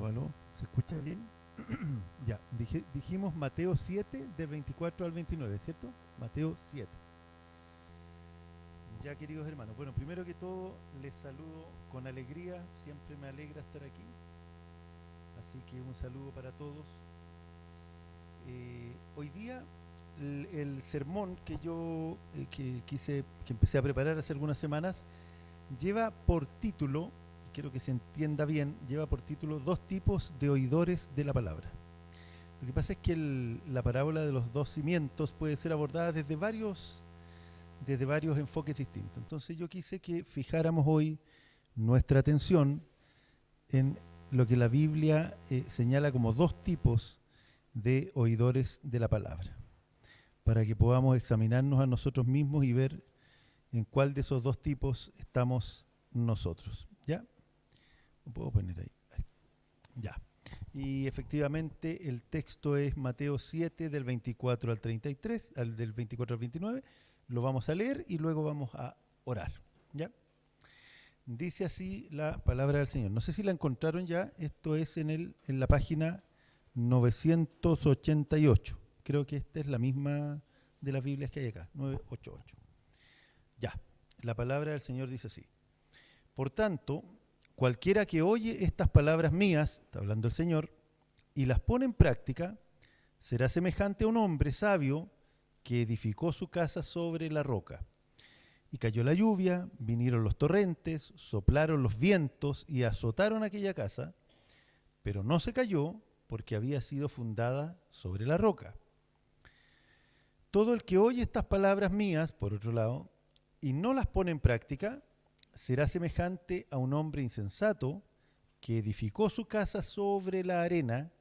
aló. ¿Se escucha bien? Ya, dijimos Mateo 7 del 24 al 29, ¿cierto? Mateo 7. Ya, queridos hermanos, bueno, primero que todo les saludo con alegría, siempre me alegra estar aquí, así que un saludo para todos. Hoy día el sermón que yo que empecé a preparar hace algunas semanas, lleva por título, y quiero que se entienda bien, lleva por título dos tipos de oidores de la palabra. Lo que pasa es que la parábola de los dos cimientos puede ser abordada desde varios enfoques distintos. Entonces yo quise que fijáramos hoy nuestra atención en lo que la Biblia señala como dos tipos de oidores de la palabra, para que podamos examinarnos a nosotros mismos y ver en cuál de esos dos tipos estamos nosotros. ¿Ya? Lo puedo poner ahí. Ya. Y efectivamente el texto es Mateo 7 del 24 al 33, del 24 al 29. Lo vamos a leer y luego vamos a orar. ¿Ya? Dice así la palabra del Señor. No sé si la encontraron ya. Esto es en la página 988. Creo que esta es la misma de las Biblias que hay acá, 988. Ya, la palabra del Señor dice así. Por tanto, cualquiera que oye estas palabras mías, está hablando el Señor, y las pone en práctica, será semejante a un hombre sabio que edificó su casa sobre la roca. Y cayó la lluvia, vinieron los torrentes, soplaron los vientos y azotaron aquella casa, pero no se cayó porque había sido fundada sobre la roca. Todo el que oye estas palabras mías, por otro lado, y no las pone en práctica, será semejante a un hombre insensato que edificó su casa sobre la arena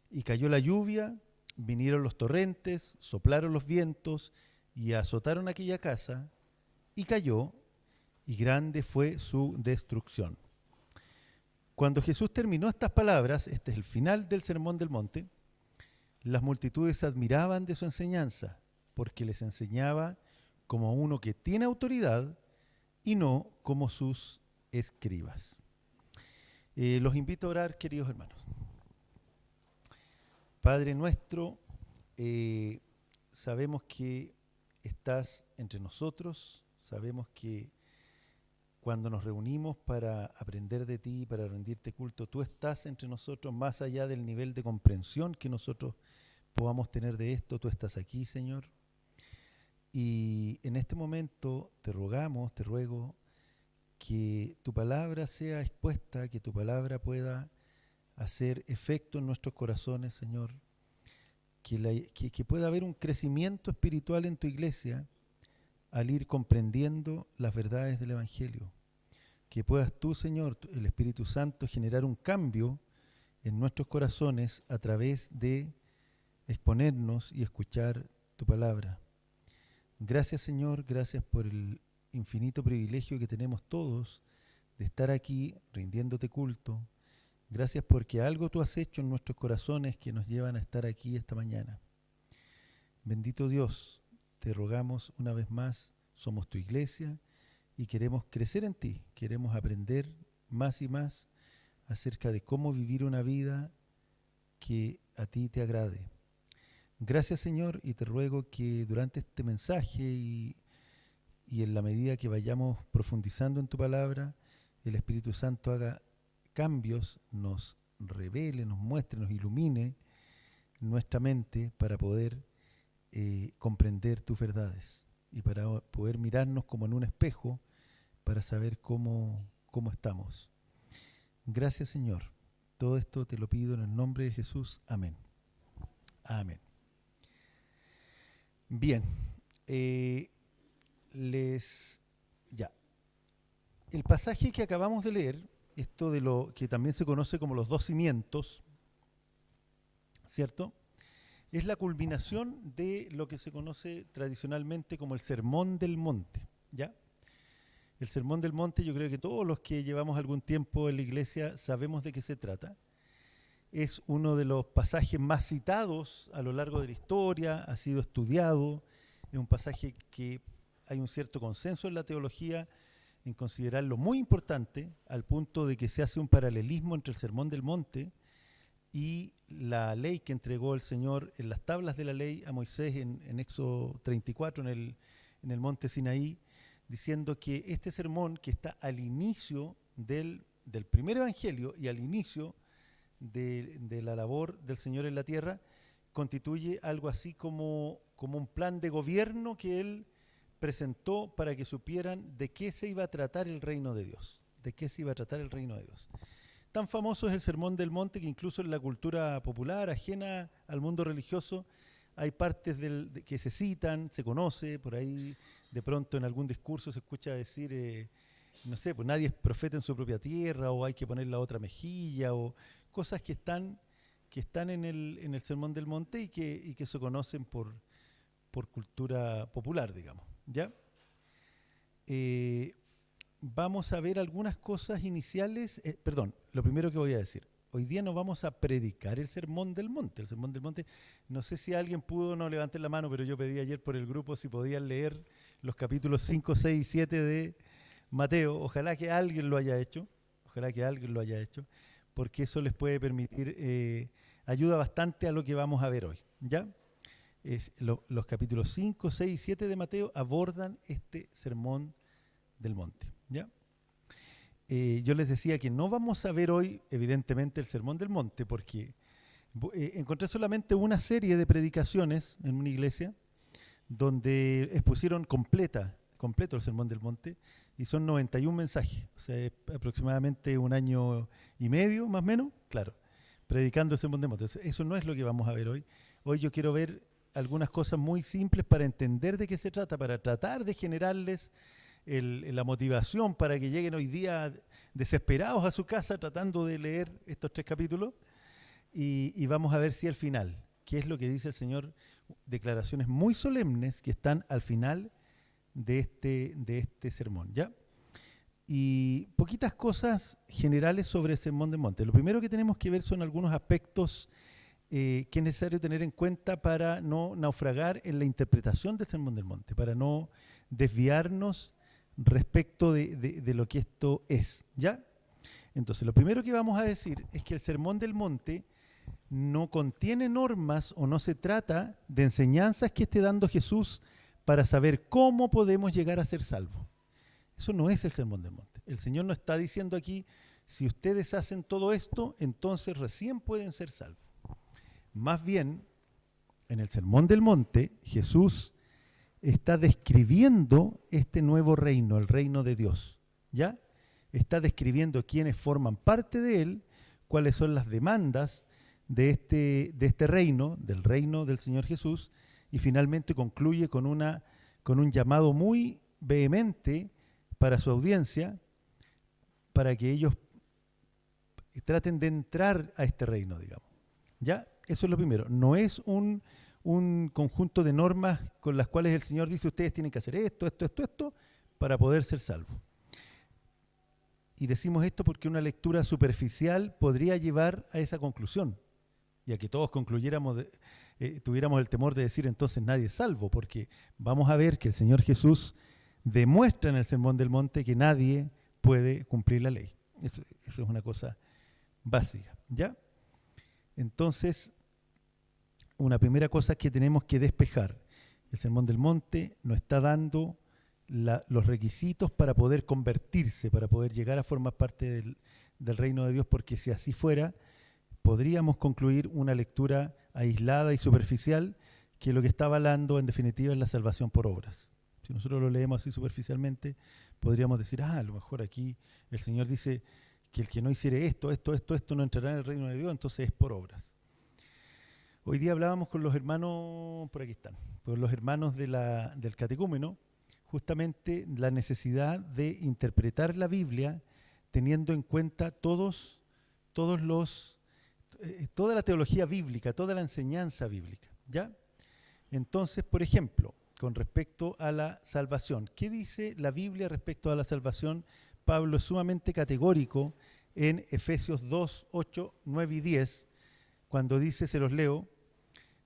y cayó la lluvia, vinieron los torrentes, soplaron los vientos y azotaron aquella casa y cayó, y grande fue su destrucción. Cuando Jesús terminó estas palabras, este es el final del Sermón del Monte, las multitudes se admiraban de su enseñanza, porque les enseñaba como uno que tiene autoridad y no como sus escribas. Los invito a orar, queridos hermanos. Padre nuestro, sabemos que estás entre nosotros, sabemos que cuando nos reunimos para aprender de ti, para rendirte culto, tú estás entre nosotros más allá del nivel de comprensión que nosotros podamos tener de esto. Tú estás aquí, Señor. Y en este momento te rogamos, te ruego que tu palabra sea expuesta, que tu palabra pueda hacer efecto en nuestros corazones, Señor. Que pueda haber un crecimiento espiritual en tu iglesia al ir comprendiendo las verdades del Evangelio. Que puedas tú, Señor, el Espíritu Santo, generar un cambio en nuestros corazones a través de exponernos y escuchar tu palabra. Gracias, Señor, gracias por el infinito privilegio que tenemos todos de estar aquí rindiéndote culto. Gracias porque algo tú has hecho en nuestros corazones que nos llevan a estar aquí esta mañana. Bendito Dios, te rogamos una vez más, somos tu iglesia y queremos crecer en ti, queremos aprender más y más acerca de cómo vivir una vida que a ti te agrade. Gracias, Señor, y te ruego que durante este mensaje y en la medida que vayamos profundizando en tu palabra, el Espíritu Santo haga cambios, nos revele, nos muestre, nos ilumine nuestra mente para poder comprender tus verdades y para poder mirarnos como en un espejo para saber cómo estamos. Gracias, Señor. Todo esto te lo pido en el nombre de Jesús. Amén. Amén. Bien, ya. El pasaje que acabamos de leer, esto de lo que también se conoce como los dos cimientos, ¿cierto? Es la culminación de lo que se conoce tradicionalmente como el Sermón del Monte, ¿ya? El Sermón del Monte, yo creo que todos los que llevamos algún tiempo en la iglesia sabemos de qué se trata. Es uno de los pasajes más citados a lo largo de la historia, ha sido estudiado, es un pasaje que hay un cierto consenso en la teología en considerarlo muy importante, al punto de que se hace un paralelismo entre el Sermón del Monte y la ley que entregó el Señor en las tablas de la ley a Moisés en Éxodo 34, en el monte Sinaí, diciendo que este sermón que está al inicio del primer evangelio y al inicio de la labor del Señor en la tierra, constituye algo así como un plan de gobierno que él presentó para que supieran de qué se iba a tratar el reino de Dios, de qué se iba a tratar el reino de Dios. Tan famoso es el Sermón del Monte que incluso en la cultura popular, ajena al mundo religioso, hay partes que se citan, se conoce, por ahí de pronto en algún discurso se escucha decir, no sé, pues nadie es profeta en su propia tierra, o hay que poner la otra mejilla, o cosas que están en el Sermón del Monte y que se conocen por cultura popular, digamos, ¿ya? Vamos a ver algunas cosas iniciales. Perdón, lo primero que voy a decir. Hoy día no vamos a predicar el Sermón del Monte. El Sermón del Monte, no sé si alguien pudo, no levanten la mano, pero yo pedí ayer por el grupo si podían leer los capítulos 5, 6 y 7 de Mateo. Ojalá que alguien lo haya hecho. Ojalá que alguien lo haya hecho, porque eso les puede permitir, ayuda bastante a lo que vamos a ver hoy, ¿ya? Los capítulos 5, 6 y 7 de Mateo abordan este Sermón del Monte, ¿ya? Yo les decía que no vamos a ver hoy, evidentemente, el Sermón del Monte, porque encontré solamente una serie de predicaciones en una iglesia donde expusieron completo el Sermón del Monte, y son 91 mensajes, o sea, es aproximadamente 1 año y medio, más o menos, claro, predicando el Sermón del Monte. Eso no es lo que vamos a ver hoy. Hoy yo quiero ver algunas cosas muy simples para entender de qué se trata, para tratar de generarles la motivación para que lleguen hoy día desesperados a su casa tratando de leer estos 3 capítulos, y vamos a ver si al final, qué es lo que dice el Señor, declaraciones muy solemnes que están al final de este sermón, ¿ya? Y poquitas cosas generales sobre el Sermón del Monte. Lo primero que tenemos que ver son algunos aspectos que es necesario tener en cuenta para no naufragar en la interpretación del Sermón del Monte, para no desviarnos respecto de lo que esto es, ¿ya? Entonces, lo primero que vamos a decir es que el Sermón del Monte no contiene normas o no se trata de enseñanzas que esté dando Jesús para saber cómo podemos llegar a ser salvos. Eso no es el Sermón del Monte. El Señor no está diciendo aquí, si ustedes hacen todo esto, entonces recién pueden ser salvos. Más bien, en el Sermón del Monte, Jesús está describiendo este nuevo reino, el reino de Dios, ¿ya? Está describiendo quiénes forman parte de él, cuáles son las demandas de este reino, del reino del Señor Jesús, y finalmente concluye con un llamado muy vehemente para su audiencia, para que ellos traten de entrar a este reino, digamos, ¿ya? Eso es lo primero. No es un conjunto de normas con las cuales el Señor dice, ustedes tienen que hacer esto, para poder ser salvos. Y decimos esto porque una lectura superficial podría llevar a esa conclusión, y a que todos concluyéramos, tuviéramos el temor de decir entonces nadie es salvo, porque vamos a ver que el Señor Jesús demuestra en el Sermón del Monte que nadie puede cumplir la ley. Eso es una cosa básica, ¿ya? Entonces, una primera cosa que tenemos que despejar, el Sermón del Monte nos está dando los requisitos para poder convertirse, para poder llegar a formar parte del reino de Dios, porque si así fuera, podríamos concluir una lectura aislada y superficial que lo que está avalando en definitiva es la salvación por obras. Si nosotros lo leemos así superficialmente, podríamos decir, a lo mejor aquí el Señor dice que el que no hiciere esto no entrará en el reino de Dios, entonces es por obras. Hoy día hablábamos con los hermanos, por aquí están, con los hermanos del catecúmeno, justamente la necesidad de interpretar la Biblia teniendo en cuenta toda la teología bíblica, toda la enseñanza bíblica, ¿ya? Entonces, por ejemplo, con respecto a la salvación, ¿qué dice la Biblia respecto a la salvación? Pablo es sumamente categórico en Efesios 2, 8, 9 y 10, cuando dice, se los leo,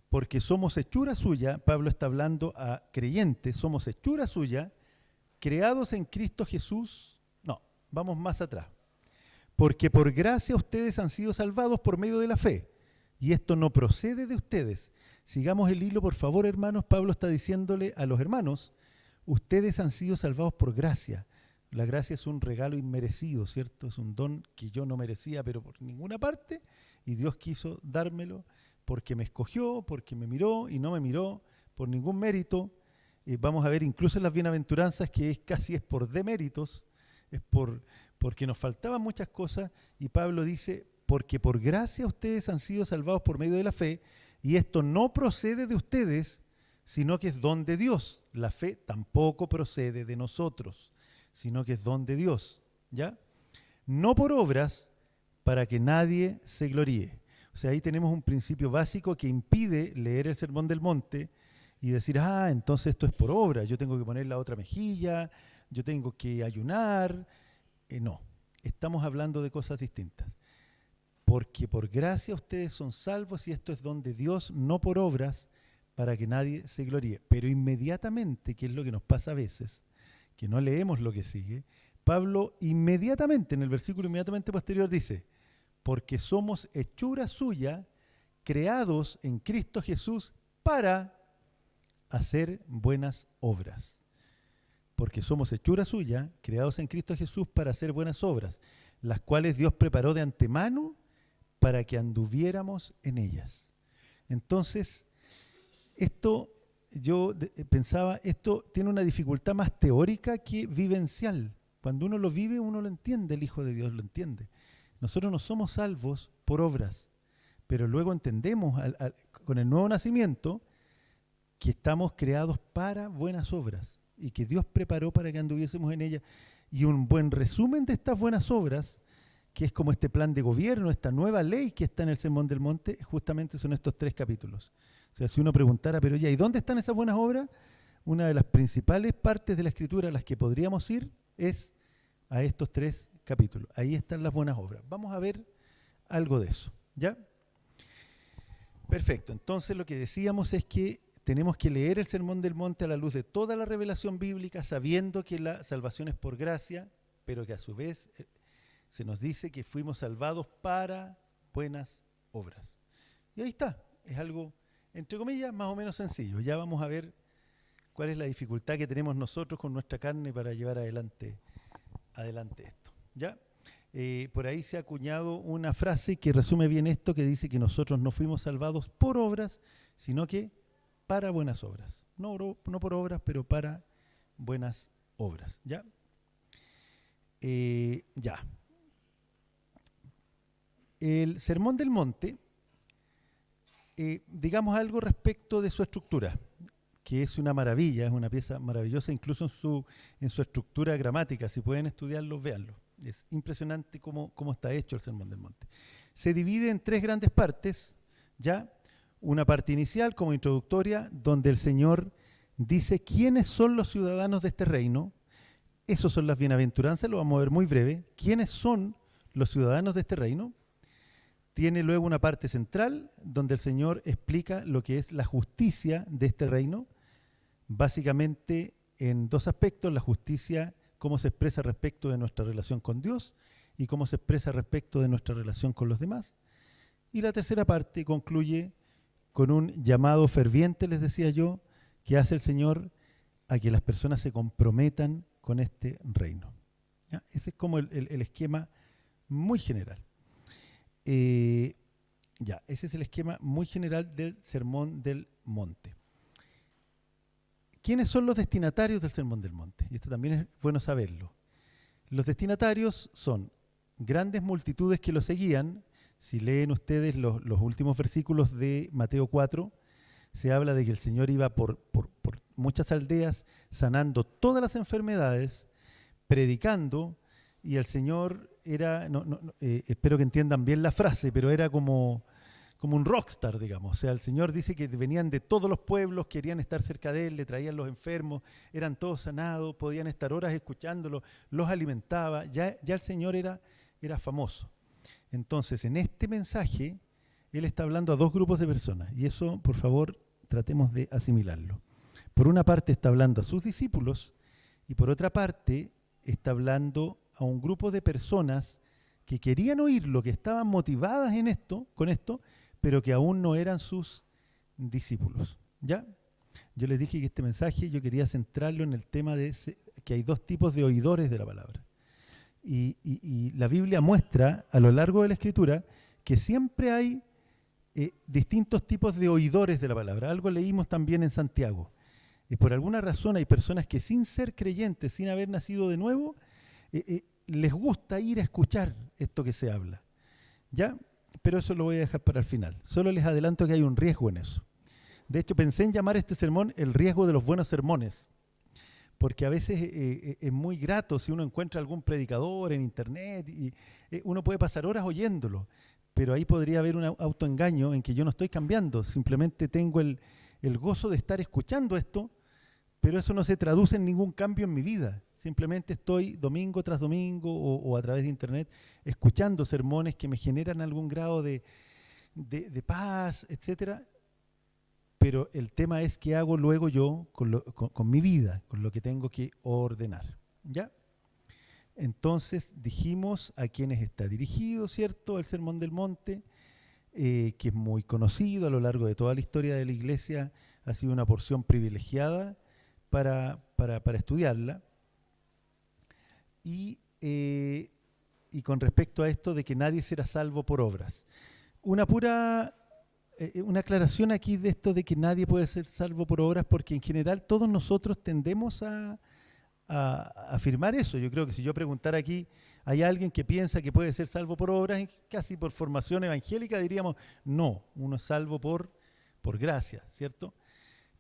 porque somos hechura suya, Pablo está hablando a creyentes, somos hechura suya, creados en Cristo Jesús. Vamos más atrás. Porque por gracia ustedes han sido salvados por medio de la fe. y esto no procede de ustedes. Sigamos el hilo, por favor, hermanos. Pablo está diciéndole a los hermanos, ustedes han sido salvados por gracia. La gracia es un regalo inmerecido, ¿cierto? Es un don que yo no merecía, pero por ninguna parte, y Dios quiso dármelo porque me escogió, porque me miró y no me miró por ningún mérito. Vamos a ver incluso en las bienaventuranzas que casi es por deméritos, es porque nos faltaban muchas cosas, y Pablo dice, porque por gracia ustedes han sido salvados por medio de la fe, y esto no procede de ustedes, sino que es don de Dios. La fe tampoco procede de nosotros, sino que es don de Dios, ¿ya? No por obras, para que nadie se gloríe. O sea, ahí tenemos un principio básico que impide leer el Sermón del Monte y decir, entonces esto es por obra, yo tengo que poner la otra mejilla, yo tengo que ayunar. No, estamos hablando de cosas distintas. Porque por gracia ustedes son salvos y esto es don de Dios, no por obras, para que nadie se gloríe. Pero inmediatamente, que es lo que nos pasa a veces, que no leemos lo que sigue, Pablo inmediatamente, en el versículo inmediatamente posterior dice, porque somos hechura suya, creados en Cristo Jesús para hacer buenas obras. Porque somos hechura suya, creados en Cristo Jesús para hacer buenas obras, las cuales Dios preparó de antemano para que anduviéramos en ellas. Entonces, esto, yo pensaba, esto tiene una dificultad más teórica que vivencial. Cuando uno lo vive, uno lo entiende, el Hijo de Dios lo entiende. Nosotros no somos salvos por obras, pero luego entendemos con el nuevo nacimiento que estamos creados para buenas obras y que Dios preparó para que anduviésemos en ellas. Y un buen resumen de estas buenas obras, que es como este plan de gobierno, esta nueva ley que está en el Sermón del Monte, justamente son estos 3 capítulos. O sea, si uno preguntara, pero ya, ¿y dónde están esas buenas obras? Una de las principales partes de la Escritura a las que podríamos ir es a estos 3 capítulos. Ahí están las buenas obras. Vamos a ver algo de eso, ¿ya? Perfecto. Entonces lo que decíamos es que tenemos que leer el Sermón del Monte a la luz de toda la revelación bíblica, sabiendo que la salvación es por gracia, pero que a su vez se nos dice que fuimos salvados para buenas obras. Y ahí está, es algo, entre comillas, más o menos sencillo. Ya vamos a ver cuál es la dificultad que tenemos nosotros con nuestra carne para llevar adelante esto. ¿Ya? Por ahí se ha acuñado una frase que resume bien esto, que dice que nosotros no fuimos salvados por obras, sino que para buenas obras. No por obras, pero para buenas obras. ¿Ya? Ya. El Sermón del Monte, digamos algo respecto de su estructura, que es una maravilla, es una pieza maravillosa, incluso en su estructura gramática. Si pueden estudiarlo, véanlo. Es impresionante cómo está hecho el Sermón del Monte. Se divide en 3 grandes partes, ¿ya? Una parte inicial, como introductoria, donde el Señor dice quiénes son los ciudadanos de este reino. Esos son las bienaventuranzas, lo vamos a ver muy breve. ¿Quiénes son los ciudadanos de este reino? Tiene luego una parte central, donde el Señor explica lo que es la justicia de este reino, básicamente en 2 aspectos: la justicia, cómo se expresa respecto de nuestra relación con Dios y cómo se expresa respecto de nuestra relación con los demás. Y la tercera parte concluye con un llamado ferviente, les decía yo, que hace el Señor a que las personas se comprometan con este reino. ¿Ya? Ese es como el esquema muy general. Ese es el esquema muy general del Sermón del Monte. ¿Quiénes son los destinatarios del Sermón del Monte? Y esto también es bueno saberlo. Los destinatarios son grandes multitudes que lo seguían. Si leen ustedes los últimos versículos de Mateo 4, se habla de que el Señor iba por muchas aldeas sanando todas las enfermedades, predicando, y el Señor era, espero que entiendan bien la frase, pero era como un rockstar, digamos. O sea, el Señor dice que venían de todos los pueblos, querían estar cerca de Él, le traían los enfermos, eran todos sanados, podían estar horas escuchándolo, los alimentaba. Ya el Señor era famoso. Entonces, en este mensaje, Él está hablando a 2 grupos de personas, y eso, por favor, tratemos de asimilarlo. Por una parte está hablando a sus discípulos, y por otra parte está hablando a un grupo de personas que querían oírlo, que estaban motivadas con esto, pero que aún no eran sus discípulos. ¿Ya? Yo les dije que este mensaje yo quería centrarlo en el tema de que hay dos tipos de oidores de la palabra. Y la Biblia muestra a lo largo de la Escritura que siempre hay distintos tipos de oidores de la palabra. Algo leímos también en Santiago. Y por alguna razón hay personas que sin ser creyentes, sin haber nacido de nuevo, les gusta ir a escuchar esto que se habla. ¿Ya? Pero eso lo voy a dejar para el final. Solo les adelanto que hay un riesgo en eso. De hecho, pensé en llamar este sermón el riesgo de los buenos sermones, porque a veces es muy grato si uno encuentra algún predicador en internet y uno puede pasar horas oyéndolo, pero ahí podría haber un autoengaño en que yo no estoy cambiando, simplemente tengo el gozo de estar escuchando esto, pero eso no se traduce en ningún cambio en mi vida. Simplemente estoy domingo tras domingo o a través de internet escuchando sermones que me generan algún grado de paz, etcétera. Pero el tema es qué hago luego yo con mi vida, con lo que tengo que ordenar. ¿Ya? Entonces dijimos a quienes está dirigido, ¿cierto? El Sermón del Monte, que es muy conocido a lo largo de toda la historia de la Iglesia, ha sido una porción privilegiada para estudiarla. Y con respecto a esto de que nadie será salvo por obras. Una aclaración aquí de esto de que nadie puede ser salvo por obras, porque en general todos nosotros tendemos a afirmar eso. Yo creo que si yo preguntara aquí, ¿hay alguien que piensa que puede ser salvo por obras? Casi por formación evangélica diríamos, no, uno es salvo por gracia, ¿cierto?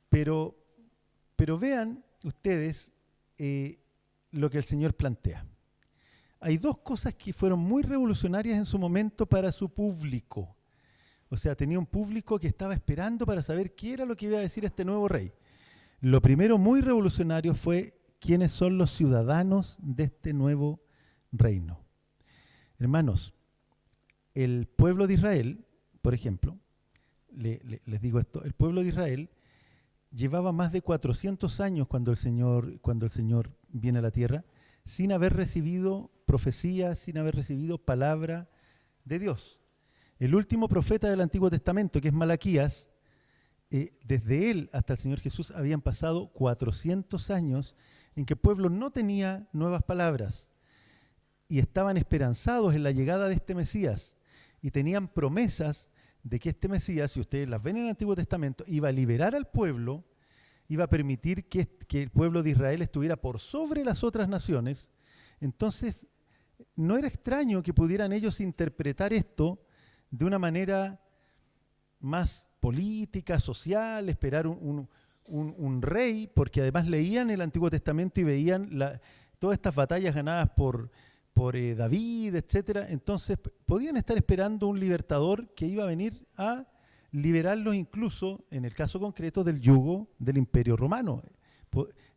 Pero vean ustedes lo que el Señor plantea. Hay dos cosas que fueron muy revolucionarias en su momento para su público. O sea, tenía un público que estaba esperando para saber qué era lo que iba a decir este nuevo rey. Lo primero muy revolucionario fue quiénes son los ciudadanos de este nuevo reino. Hermanos, el pueblo de Israel, por ejemplo, les digo esto, el pueblo de Israel llevaba más de 400 años cuando el Señor viene a la tierra, sin haber recibido profecía, sin haber recibido palabra de Dios. El último profeta del Antiguo Testamento, que es Malaquías, desde él hasta el Señor Jesús habían pasado 400 años en que el pueblo no tenía nuevas palabras y estaban esperanzados en la llegada de este Mesías y tenían promesas de que este Mesías, si ustedes las ven en el Antiguo Testamento, iba a liberar al pueblo, iba a permitir que el pueblo de Israel estuviera por sobre las otras naciones. Entonces, no era extraño que pudieran ellos interpretar esto de una manera más política, social, esperar un rey, porque además leían el Antiguo Testamento y veían todas estas batallas ganadas por David, etcétera. Entonces podían estar esperando un libertador que iba a venir a liberarlos incluso, en el caso concreto, del yugo del Imperio Romano.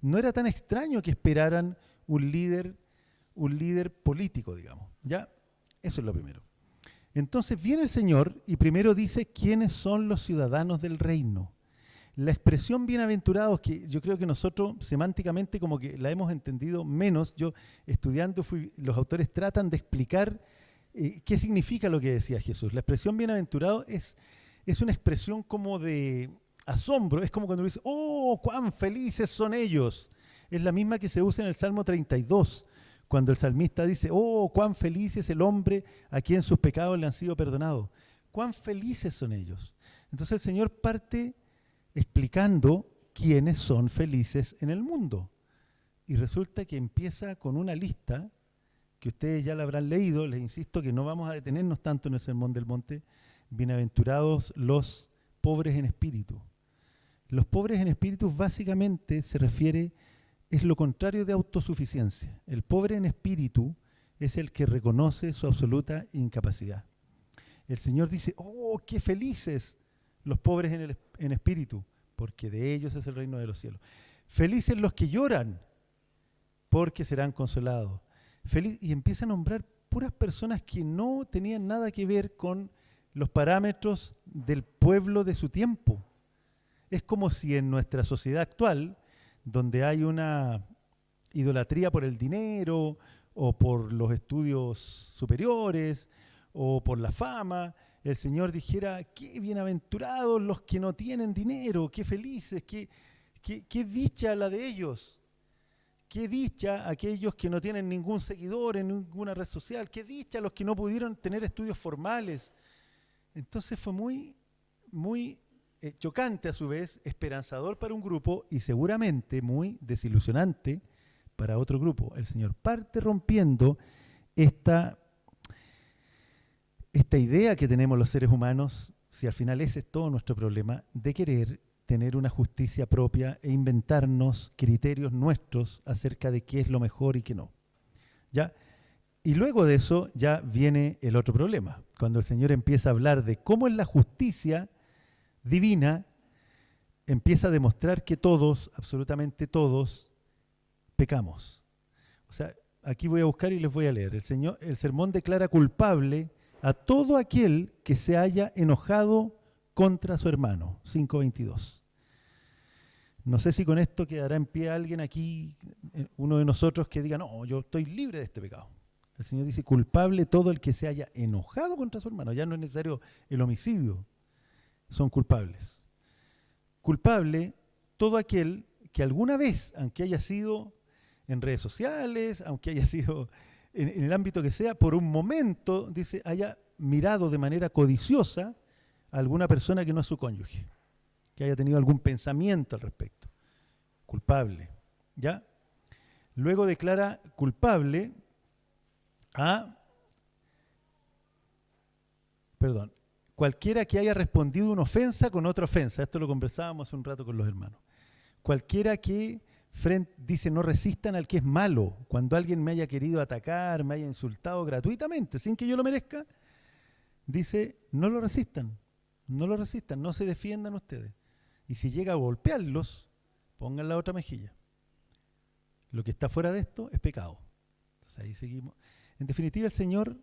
No era tan extraño que esperaran un líder político, digamos. ¿Ya? Eso es lo primero. Entonces viene el Señor y primero dice quiénes son los ciudadanos del reino. La expresión bienaventurados, que yo creo que nosotros semánticamente como que la hemos entendido menos, yo estudiando los autores tratan de explicar qué significa lo que decía Jesús. La expresión bienaventurado es una expresión como de asombro, es como cuando uno dice, ¡oh, cuán felices son ellos! Es la misma que se usa en el Salmo 32, cuando el salmista dice, ¡oh, cuán feliz es el hombre a quien sus pecados le han sido perdonados! ¡Cuán felices son ellos! Entonces el Señor parte explicando quiénes son felices en el mundo. Y resulta que empieza con una lista que ustedes ya la habrán leído, les insisto que no vamos a detenernos tanto en el Sermón del Monte. Bienaventurados los pobres en espíritu. Los pobres en espíritu básicamente es lo contrario de autosuficiencia. El pobre en espíritu es el que reconoce su absoluta incapacidad. El Señor dice, ¡oh, qué felices los pobres en espíritu! Porque de ellos es el reino de los cielos. Felices los que lloran, porque serán consolados. Y empieza a nombrar puras personas que no tenían nada que ver con los parámetros del pueblo de su tiempo. Es como si en nuestra sociedad actual, donde hay una idolatría por el dinero o por los estudios superiores o por la fama, el Señor dijera, qué bienaventurados los que no tienen dinero, qué felices, qué dicha la de ellos. Qué dicha aquellos que no tienen ningún seguidor en ninguna red social, qué dicha los que no pudieron tener estudios formales. Entonces fue muy chocante a su vez, esperanzador para un grupo y seguramente muy desilusionante para otro grupo. El Señor parte rompiendo esta idea que tenemos los seres humanos, si al final ese es todo nuestro problema, de querer tener una justicia propia e inventarnos criterios nuestros acerca de qué es lo mejor y qué no. ¿Ya? Y luego de eso ya viene el otro problema. Cuando el Señor empieza a hablar de cómo es la justicia divina, empieza a demostrar que todos, absolutamente todos, pecamos. O sea, aquí voy a buscar y les voy a leer. El sermón declara culpable a todo aquel que se haya enojado contra su hermano. 5:22. No sé si con esto quedará en pie alguien aquí, uno de nosotros que diga, no, yo estoy libre de este pecado. El Señor dice, culpable todo el que se haya enojado contra su hermano. Ya no es necesario el homicidio, son culpables. Culpable todo aquel que alguna vez, aunque haya sido en redes sociales, aunque haya sido en el ámbito que sea, por un momento, dice, haya mirado de manera codiciosa a alguna persona que no es su cónyuge, que haya tenido algún pensamiento al respecto. Culpable, ¿ya? Luego declara culpable cualquiera que haya respondido una ofensa con otra ofensa. Esto lo conversábamos hace un rato con los hermanos. Cualquiera que dice no resistan al que es malo. Cuando alguien me haya querido atacar, me haya insultado gratuitamente, sin que yo lo merezca, dice no lo resistan, no se defiendan ustedes. Y si llega a golpearlos, pongan la otra mejilla. Lo que está fuera de esto es pecado. Entonces ahí seguimos. En definitiva, el Señor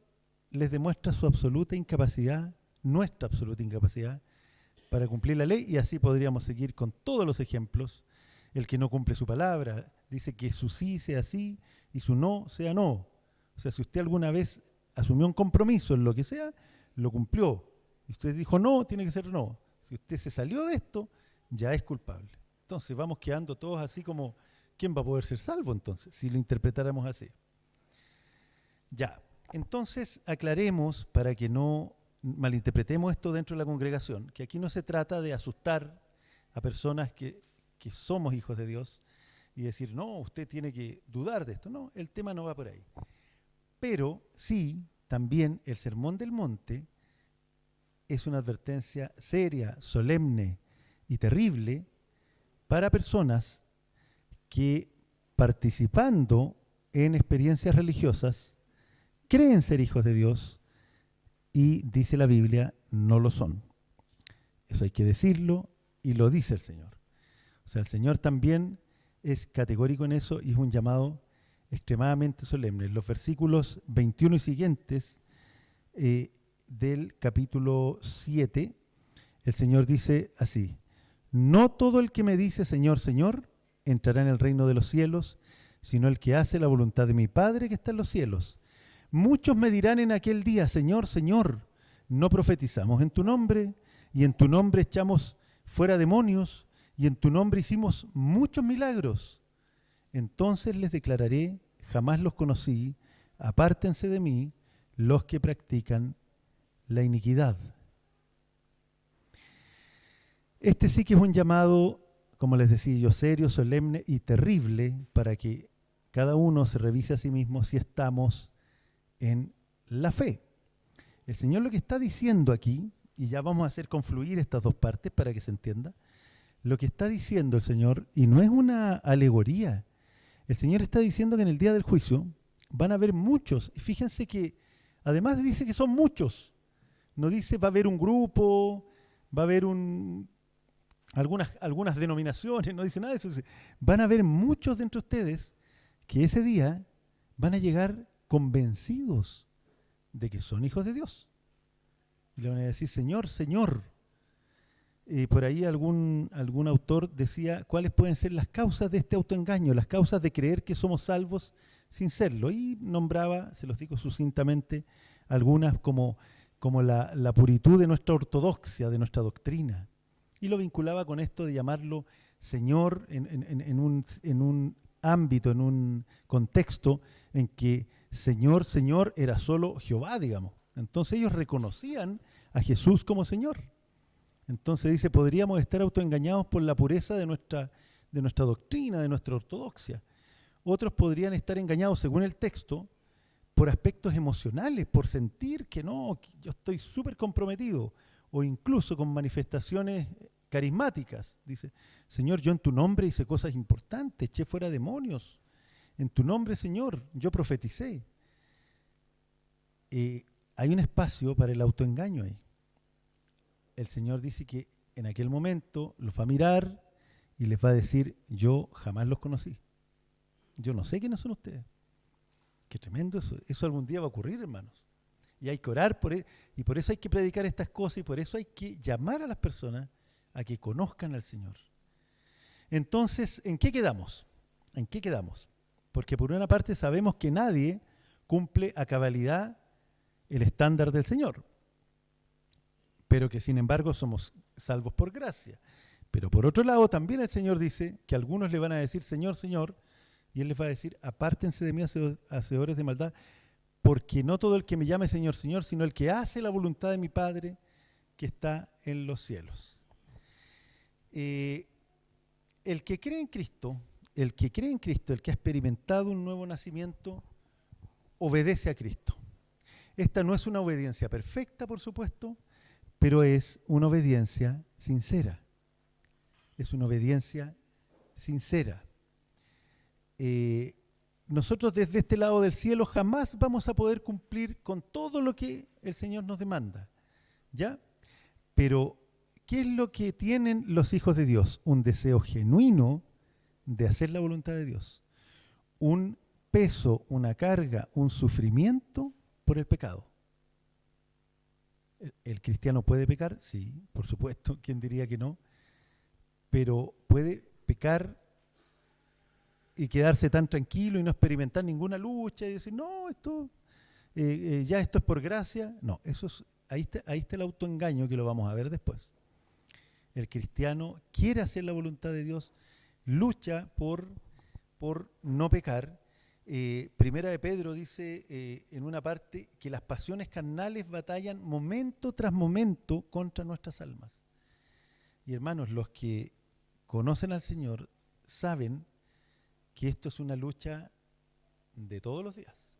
les demuestra su absoluta incapacidad, nuestra absoluta incapacidad, para cumplir la ley, y así podríamos seguir con todos los ejemplos. El que no cumple su palabra, dice que su sí sea sí y su no sea no. O sea, si usted alguna vez asumió un compromiso en lo que sea, lo cumplió. Y usted dijo no, tiene que ser no. Si usted se salió de esto, ya es culpable. Entonces vamos quedando todos así como, ¿quién va a poder ser salvo entonces? Si lo interpretáramos así. Ya, entonces aclaremos para que no malinterpretemos esto dentro de la congregación, que aquí no se trata de asustar a personas que somos hijos de Dios y decir, no, usted tiene que dudar de esto. No, el tema no va por ahí. Pero sí, también el Sermón del Monte es una advertencia seria, solemne y terrible para personas que, participando en experiencias religiosas, creen ser hijos de Dios y, dice la Biblia, no lo son. Eso hay que decirlo y lo dice el Señor. O sea, el Señor también es categórico en eso y es un llamado extremadamente solemne. Los versículos 21 y siguientes del capítulo 7, el Señor dice así: no todo el que me dice Señor, Señor, entrará en el reino de los cielos, sino el que hace la voluntad de mi Padre que está en los cielos. Muchos me dirán en aquel día, Señor, Señor, ¿no profetizamos en tu nombre? Y en tu nombre echamos fuera demonios, y en tu nombre hicimos muchos milagros. Entonces les declararé, jamás los conocí, apártense de mí, los que practican la iniquidad. Este sí que es un llamado, como les decía yo, serio, solemne y terrible, para que cada uno se revise a sí mismo si estamos en la fe. El Señor lo que está diciendo aquí, y ya vamos a hacer confluir estas dos partes para que se entienda, lo que está diciendo el Señor, y no es una alegoría, el Señor está diciendo que en el día del juicio van a haber muchos, y fíjense que además dice que son muchos, no dice va a haber un grupo, va a haber algunas denominaciones, no dice nada de eso, dice, van a haber muchos de entre ustedes que ese día van a llegar convencidos de que son hijos de Dios. Y le van a decir, Señor, Señor. Por ahí algún autor decía cuáles pueden ser las causas de este autoengaño, las causas de creer que somos salvos sin serlo. Y nombraba, se los digo sucintamente, algunas como como la puritud de nuestra ortodoxia, de nuestra doctrina. Y lo vinculaba con esto de llamarlo Señor en un ámbito, en un contexto en que Señor, Señor era solo Jehová, digamos. Entonces ellos reconocían a Jesús como Señor. Entonces dice, podríamos estar autoengañados por la pureza de nuestra doctrina, de nuestra ortodoxia. Otros podrían estar engañados, según el texto, por aspectos emocionales, por sentir que no, que yo estoy súper comprometido, o incluso con manifestaciones carismáticas. Dice, Señor, yo en tu nombre hice cosas importantes, eché fuera demonios. En tu nombre, Señor, yo profeticé. Hay un espacio para el autoengaño ahí. El Señor dice que en aquel momento los va a mirar y les va a decir, yo jamás los conocí. Yo no sé quiénes son ustedes. Qué tremendo eso. Eso algún día va a ocurrir, hermanos. Y hay que orar y por eso hay que predicar estas cosas y por eso hay que llamar a las personas a que conozcan al Señor. Entonces, ¿en qué quedamos? ¿En qué quedamos? Porque por una parte sabemos que nadie cumple a cabalidad el estándar del Señor, pero que sin embargo somos salvos por gracia. Pero por otro lado también el Señor dice que algunos le van a decir Señor, Señor, y Él les va a decir, apártense de mí, hacedores de maldad, porque no todo el que me llame Señor, Señor, sino el que hace la voluntad de mi Padre que está en los cielos. El que cree en Cristo, el que ha experimentado un nuevo nacimiento, obedece a Cristo. Esta no es una obediencia perfecta, por supuesto, pero es una obediencia sincera. Es una obediencia sincera. Nosotros desde este lado del cielo jamás vamos a poder cumplir con todo lo que el Señor nos demanda, ¿ya? Pero, ¿qué es lo que tienen los hijos de Dios? Un deseo genuino de hacer la voluntad de Dios. Un peso, una carga, un sufrimiento por el pecado. ¿El cristiano puede pecar? Sí, por supuesto, ¿quién diría que no? Pero puede pecar y quedarse tan tranquilo y no experimentar ninguna lucha y decir, no, esto ya esto es por gracia. No, ahí está el autoengaño que lo vamos a ver después. El cristiano quiere hacer la voluntad de Dios, lucha por no pecar. Primera de Pedro dice en una parte que las pasiones carnales batallan momento tras momento contra nuestras almas. Y hermanos, los que conocen al Señor saben que esto es una lucha de todos los días.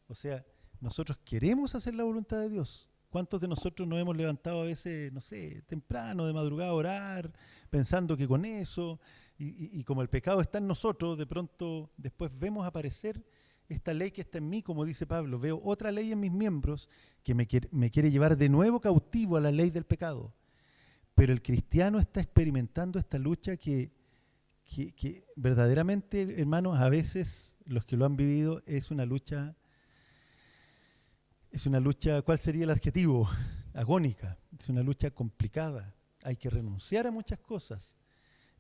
O sea, nosotros queremos hacer la voluntad de Dios. ¿Cuántos de nosotros nos hemos levantado a veces, no sé, temprano, de madrugada a orar, pensando que con eso, y como el pecado está en nosotros, de pronto después vemos aparecer esta ley que está en mí, como dice Pablo, veo otra ley en mis miembros que me quiere llevar de nuevo cautivo a la ley del pecado. Pero el cristiano está experimentando esta lucha que verdaderamente, hermanos, a veces los que lo han vivido es una lucha, ¿cuál sería el adjetivo? Agónica, es una lucha complicada. Hay que renunciar a muchas cosas.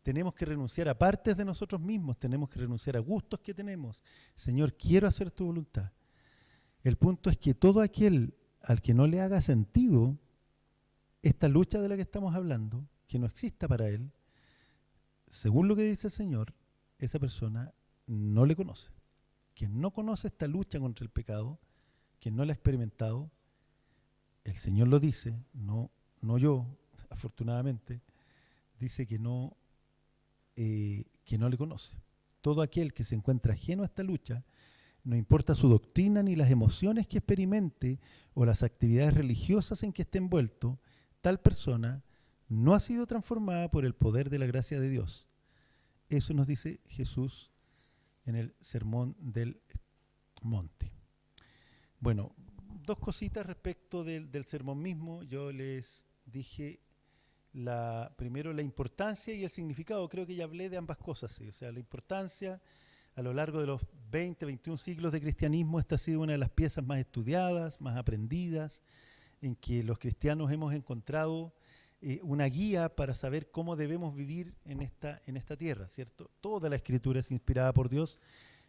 Tenemos que renunciar a partes de nosotros mismos, tenemos que renunciar a gustos que tenemos. Señor, quiero hacer tu voluntad. El punto es que todo aquel al que no le haga sentido esta lucha de la que estamos hablando, que no exista para él, según lo que dice el Señor, esa persona no le conoce. Quien no conoce esta lucha contra el pecado, quien no la ha experimentado, el Señor lo dice, no yo, afortunadamente, dice que no le conoce. Todo aquel que se encuentra ajeno a esta lucha, no importa su doctrina ni las emociones que experimente o las actividades religiosas en que esté envuelto, tal persona no ha sido transformada por el poder de la gracia de Dios. Eso nos dice Jesús en el Sermón del Monte. Bueno, dos cositas respecto del sermón mismo. Yo les dije primero la importancia y el significado. Creo que ya hablé de ambas cosas, ¿sí? O sea, la importancia a lo largo de los 20, 21 siglos de cristianismo, esta ha sido una de las piezas más estudiadas, más aprendidas, en que los cristianos hemos encontrado una guía para saber cómo debemos vivir en esta tierra, ¿cierto? Toda la Escritura es inspirada por Dios,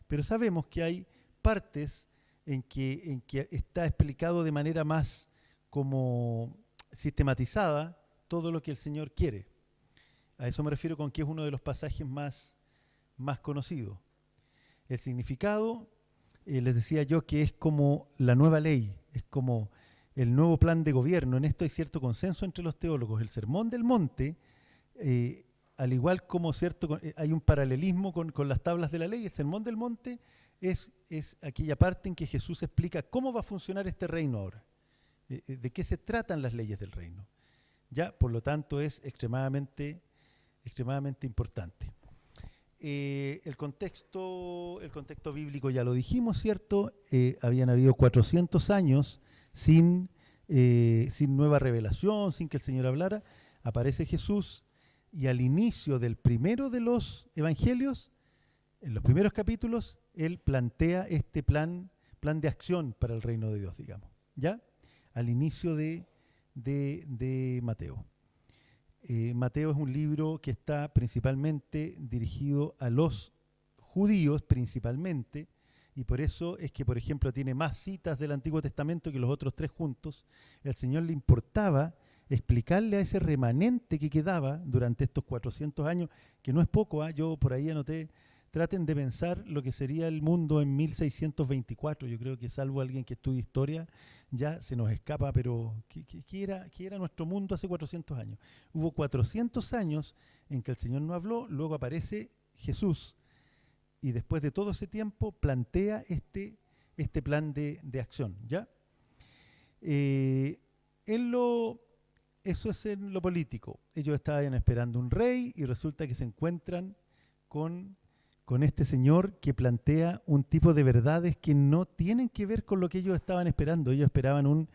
pero sabemos que hay partes en que está explicado de manera más como sistematizada todo lo que el Señor quiere. A eso me refiero con que es uno de los pasajes más conocidos. El significado, les decía yo, que es como la nueva ley, es como el nuevo plan de gobierno. En esto hay cierto consenso entre los teólogos. El Sermón del Monte, al igual como hay un paralelismo con las tablas de la ley, el Sermón del Monte es aquella parte en que Jesús explica cómo va a funcionar este reino ahora, de qué se tratan las leyes del reino. Ya, por lo tanto, es extremadamente importante. El contexto bíblico ya lo dijimos, ¿cierto? Habían habido 400 años sin nueva revelación, sin que el Señor hablara. Aparece Jesús y al inicio del primero de los evangelios, en los primeros capítulos, Él plantea este plan de acción para el reino de Dios, digamos, ¿ya? Al inicio de Mateo. Mateo es un libro que está principalmente dirigido a los judíos, principalmente, y por eso es que, por ejemplo, tiene más citas del Antiguo Testamento que los otros 3 juntos. El Señor le importaba explicarle a ese remanente que quedaba durante estos 400 años, que no es poco, yo por ahí anoté, traten de pensar lo que sería el mundo en 1624, yo creo que salvo alguien que estudie historia, ya se nos escapa, pero ¿qué era nuestro mundo hace 400 años? Hubo 400 años en que el Señor no habló, luego aparece Jesús, y después de todo ese tiempo plantea este plan de acción, ¿ya? Eso es en lo político. Ellos estaban esperando un rey y resulta que se encuentran con este señor que plantea un tipo de verdades que no tienen que ver con lo que ellos estaban esperando. Ellos esperaban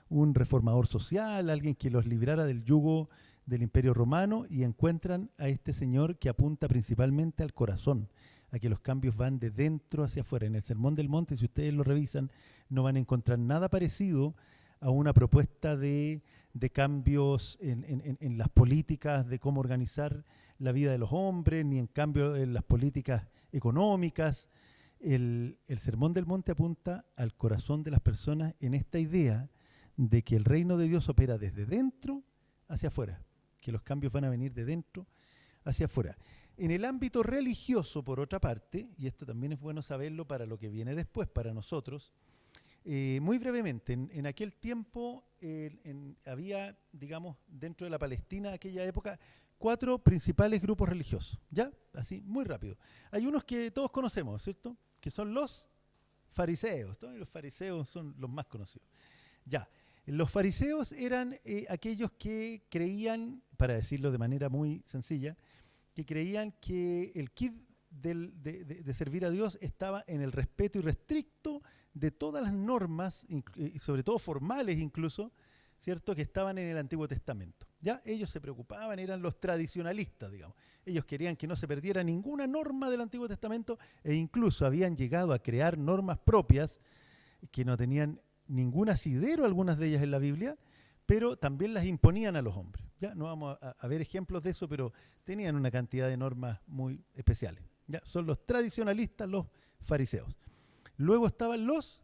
un reformador social, alguien que los librara del yugo del Imperio Romano, y encuentran a este señor que apunta principalmente al corazón, a que los cambios van de dentro hacia afuera. En el Sermón del Monte, si ustedes lo revisan, no van a encontrar nada parecido a una propuesta de cambios en las políticas de cómo organizar la vida de los hombres, ni en cambio en las políticas económicas. El Sermón del Monte apunta al corazón de las personas en esta idea de que el reino de Dios opera desde dentro hacia afuera, que los cambios van a venir de dentro hacia afuera. En el ámbito religioso, por otra parte, y esto también es bueno saberlo para lo que viene después, para nosotros, muy brevemente, en aquel tiempo había, digamos, dentro de la Palestina de aquella época, 4 principales grupos religiosos, ¿ya? Así, muy rápido. Hay unos que todos conocemos, ¿cierto? Que son los fariseos, ¿no? Y los fariseos son los más conocidos. Ya, los fariseos eran aquellos que creían, para decirlo de manera muy sencilla, que creían que el kit de servir a Dios estaba en el respeto irrestricto de todas las normas, y sobre todo formales incluso, ¿cierto?, que estaban en el Antiguo Testamento. Ya ellos se preocupaban, eran los tradicionalistas, digamos. Ellos querían que no se perdiera ninguna norma del Antiguo Testamento, e incluso habían llegado a crear normas propias que no tenían ningún asidero, algunas de ellas en la Biblia, pero también las imponían a los hombres. Ya no vamos a ver ejemplos de eso, pero tenían una cantidad de normas muy especiales. Ya son los tradicionalistas, los fariseos. Luego estaban los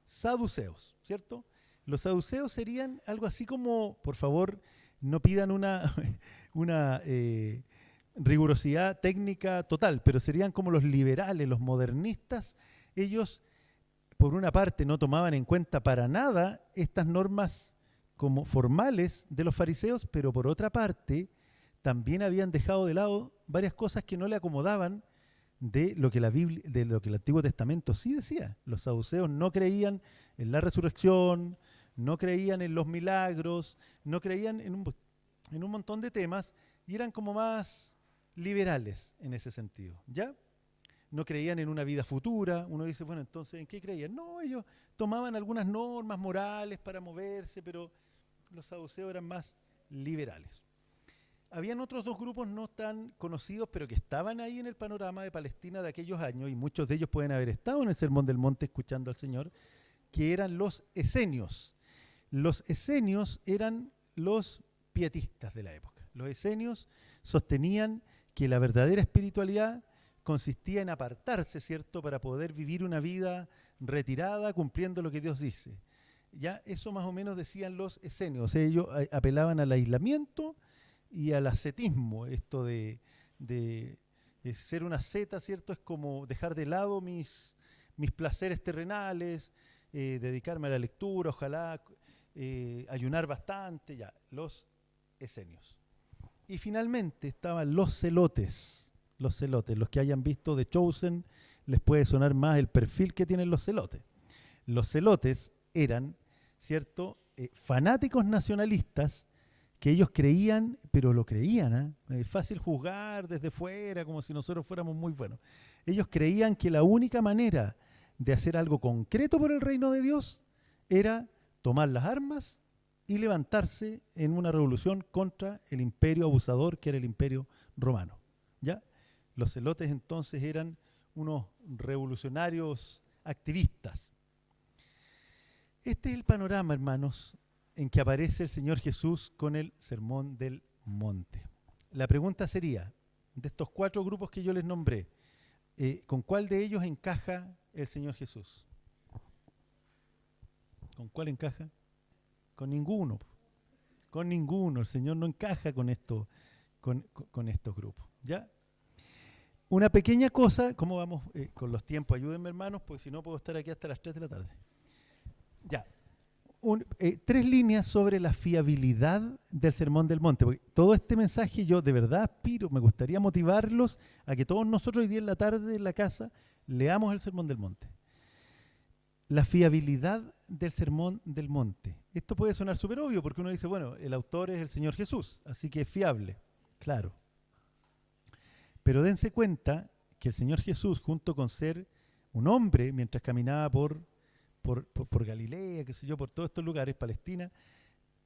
saduceos, ¿cierto? Los saduceos serían algo así como, por favor, no pidan una rigurosidad técnica total, pero serían como los liberales, los modernistas. Ellos, por una parte, no tomaban en cuenta para nada estas normas como formales de los fariseos, pero por otra parte, también habían dejado de lado varias cosas que no le acomodaban de lo que la Biblia, de lo que el Antiguo Testamento sí decía. Los saduceos no creían en la resurrección, no creían en los milagros, no creían en un montón de temas, y eran como más liberales en ese sentido, ¿ya? No creían en una vida futura. Uno dice, bueno, entonces, ¿en qué creían? No, ellos tomaban algunas normas morales para moverse, pero los saduceos eran más liberales. Habían otros 2 grupos no tan conocidos, pero que estaban ahí en el panorama de Palestina de aquellos años, y muchos de ellos pueden haber estado en el Sermón del Monte escuchando al Señor, que eran los esenios. Los esenios eran los pietistas de la época. Los esenios sostenían que la verdadera espiritualidad consistía en apartarse, ¿cierto?, para poder vivir una vida retirada cumpliendo lo que Dios dice. Ya eso más o menos decían los esenios. Ellos apelaban al aislamiento y al ascetismo. Esto de ser una asceta, ¿cierto? Es como dejar de lado mis placeres terrenales, dedicarme a la lectura, ojalá ayunar bastante, ya, los esenios. Y finalmente estaban los celotes, los que hayan visto The Chosen, les puede sonar más el perfil que tienen los celotes. Los celotes eran, ¿cierto?, fanáticos nacionalistas que ellos creían, pero lo creían, es fácil juzgar desde fuera como si nosotros fuéramos muy buenos. Ellos creían que la única manera de hacer algo concreto por el reino de Dios era tomar las armas y levantarse en una revolución contra el imperio abusador que era el imperio romano. ¿Ya? Los celotes entonces eran unos revolucionarios activistas. Este es el panorama, hermanos, en que aparece el Señor Jesús con el Sermón del Monte. La pregunta sería, de estos 4 grupos que yo les nombré, ¿con cuál de ellos encaja el Señor Jesús? ¿Con cuál encaja? Con ninguno. Con ninguno. El Señor no encaja con estos grupos. ¿Ya? Una pequeña cosa, ¿cómo vamos con los tiempos? Ayúdenme, hermanos, porque si no puedo estar aquí hasta las 3 de la tarde. Ya. 3 líneas sobre la fiabilidad del Sermón del Monte. Porque todo este mensaje yo de verdad aspiro, me gustaría motivarlos a que todos nosotros hoy día en la tarde en la casa leamos el Sermón del Monte. La fiabilidad del Sermón del Monte. Esto puede sonar súper obvio porque uno dice, bueno, el autor es el Señor Jesús, así que es fiable. Claro. Pero dense cuenta que el Señor Jesús, junto con ser un hombre, mientras caminaba por Galilea, qué sé yo, por todos estos lugares, Palestina,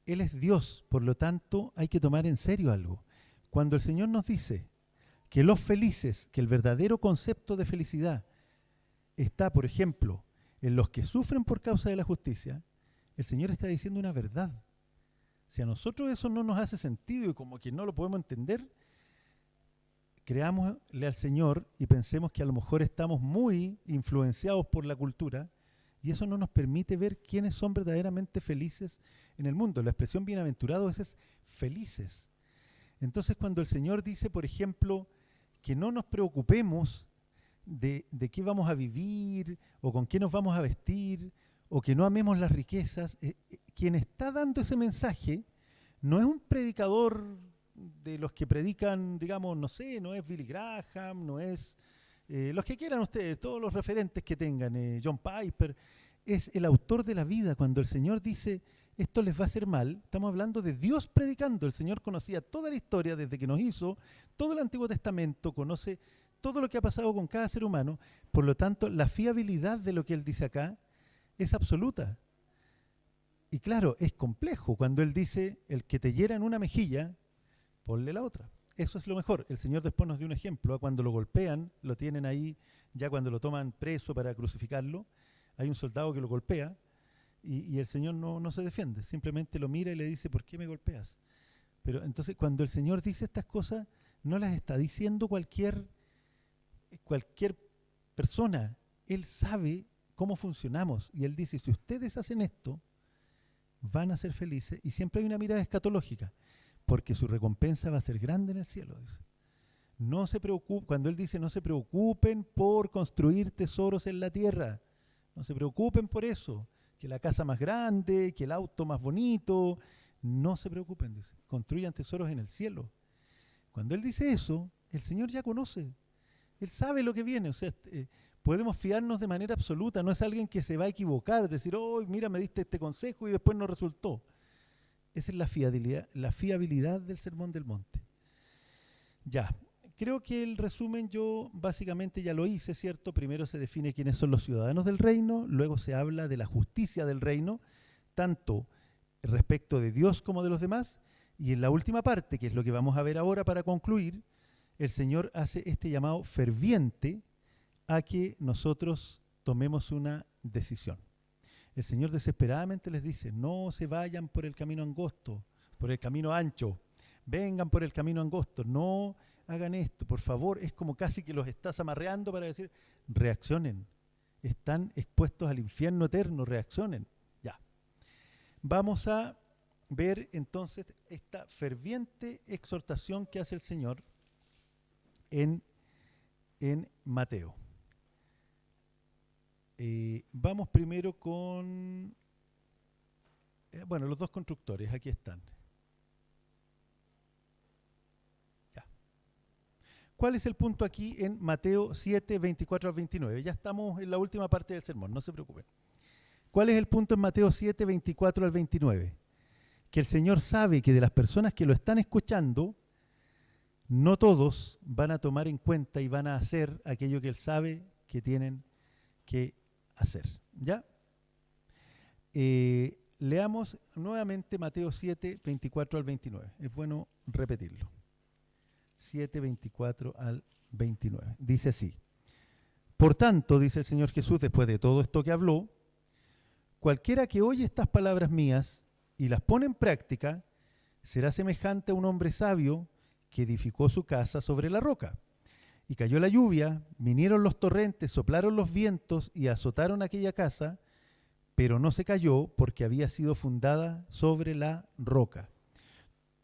Él es Dios, por lo tanto hay que tomar en serio algo. Cuando el Señor nos dice que los felices, que el verdadero concepto de felicidad está, por ejemplo, en los que sufren por causa de la justicia, el Señor está diciendo una verdad. Si a nosotros eso no nos hace sentido y como que no lo podemos entender, creámosle al Señor y pensemos que a lo mejor estamos muy influenciados por la cultura y eso no nos permite ver quiénes son verdaderamente felices en el mundo. La expresión bienaventurados es felices. Entonces cuando el Señor dice, por ejemplo, que no nos preocupemos de qué vamos a vivir o con qué nos vamos a vestir o que no amemos las riquezas, quien está dando ese mensaje no es un predicador de los que predican, digamos, no sé, no es Billy Graham, no es los que quieran ustedes, todos los referentes que tengan, John Piper, es el autor de la vida. Cuando el Señor dice esto les va a hacer mal, estamos hablando de Dios predicando. El Señor conocía toda la historia desde que nos hizo, todo el Antiguo Testamento, conoce todo lo que ha pasado con cada ser humano, por lo tanto la fiabilidad de lo que Él dice acá es absoluta. Y claro, es complejo cuando Él dice, el que te hiera en una mejilla, ponle la otra. Eso es lo mejor. El Señor después nos dio un ejemplo, cuando lo golpean, lo tienen ahí, ya cuando lo toman preso para crucificarlo, hay un soldado que lo golpea y el Señor no se defiende, simplemente lo mira y le dice, ¿por qué me golpeas? Pero entonces cuando el Señor dice estas cosas, no las está diciendo cualquier persona. Él sabe cómo funcionamos y Él dice, si ustedes hacen esto, van a ser felices, y siempre hay una mirada escatológica, porque su recompensa va a ser grande en el cielo. Dice. No se preocupen, cuando Él dice no se preocupen por construir tesoros en la tierra, no se preocupen por eso, que la casa más grande, que el auto más bonito, no se preocupen, dice, construyan tesoros en el cielo. Cuando Él dice eso, el Señor ya conoce, Él sabe lo que viene, o sea, podemos fiarnos de manera absoluta, no es alguien que se va a equivocar, decir, oh, mira, me diste este consejo y después no resultó. Esa es la fiabilidad del Sermón del Monte. Ya, creo que el resumen yo básicamente ya lo hice, ¿cierto? Primero se define quiénes son los ciudadanos del reino, luego se habla de la justicia del reino, tanto respecto de Dios como de los demás, y en la última parte, que es lo que vamos a ver ahora para concluir, el Señor hace este llamado ferviente a que nosotros tomemos una decisión. El Señor desesperadamente les dice, no se vayan por el camino angosto, por el camino ancho, vengan por el camino angosto, no hagan esto, por favor. Es como casi que los estás amarreando para decir, reaccionen, están expuestos al infierno eterno, reaccionen. Ya. vamos a ver entonces esta ferviente exhortación que hace el Señor en Mateo. Vamos primero con, bueno, los dos constructores, aquí están. Ya. ¿Cuál es el punto aquí en Mateo 7, 24 al 29? Ya estamos en la última parte del sermón, no se preocupen. ¿Cuál es el punto en Mateo 7, 24 al 29? Que el Señor sabe que de las personas que lo están escuchando, no todos van a tomar en cuenta y van a hacer aquello que Él sabe que tienen que hacer. ¿Ya? Leamos nuevamente Mateo 7, 24 al 29. Es bueno repetirlo. 7, 24 al 29. Dice así. Por tanto, dice el Señor Jesús, después de todo esto que habló, cualquiera que oye estas palabras mías y las pone en práctica, será semejante a un hombre sabio que edificó su casa sobre la roca. Y cayó la lluvia, vinieron los torrentes, soplaron los vientos y azotaron aquella casa, pero no se cayó porque había sido fundada sobre la roca.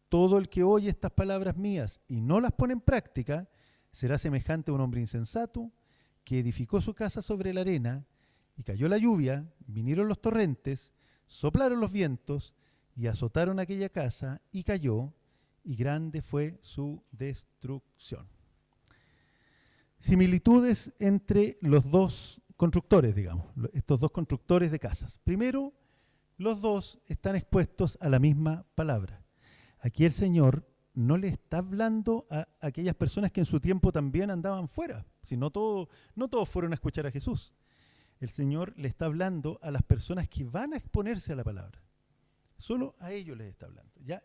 Todo el que oye estas palabras mías y no las pone en práctica, será semejante a un hombre insensato que edificó su casa sobre la arena, y cayó la lluvia, vinieron los torrentes, soplaron los vientos y azotaron aquella casa, y cayó, y grande fue su destrucción. Similitudes entre los dos constructores, digamos, estos dos constructores de casas. Primero, los dos están expuestos a la misma palabra. Aquí el Señor no le está hablando a aquellas personas que en su tiempo también andaban fuera, si no todos fueron a escuchar a Jesús. El Señor le está hablando a las personas que van a exponerse a la palabra. Solo a ellos les está hablando. ¿Ya?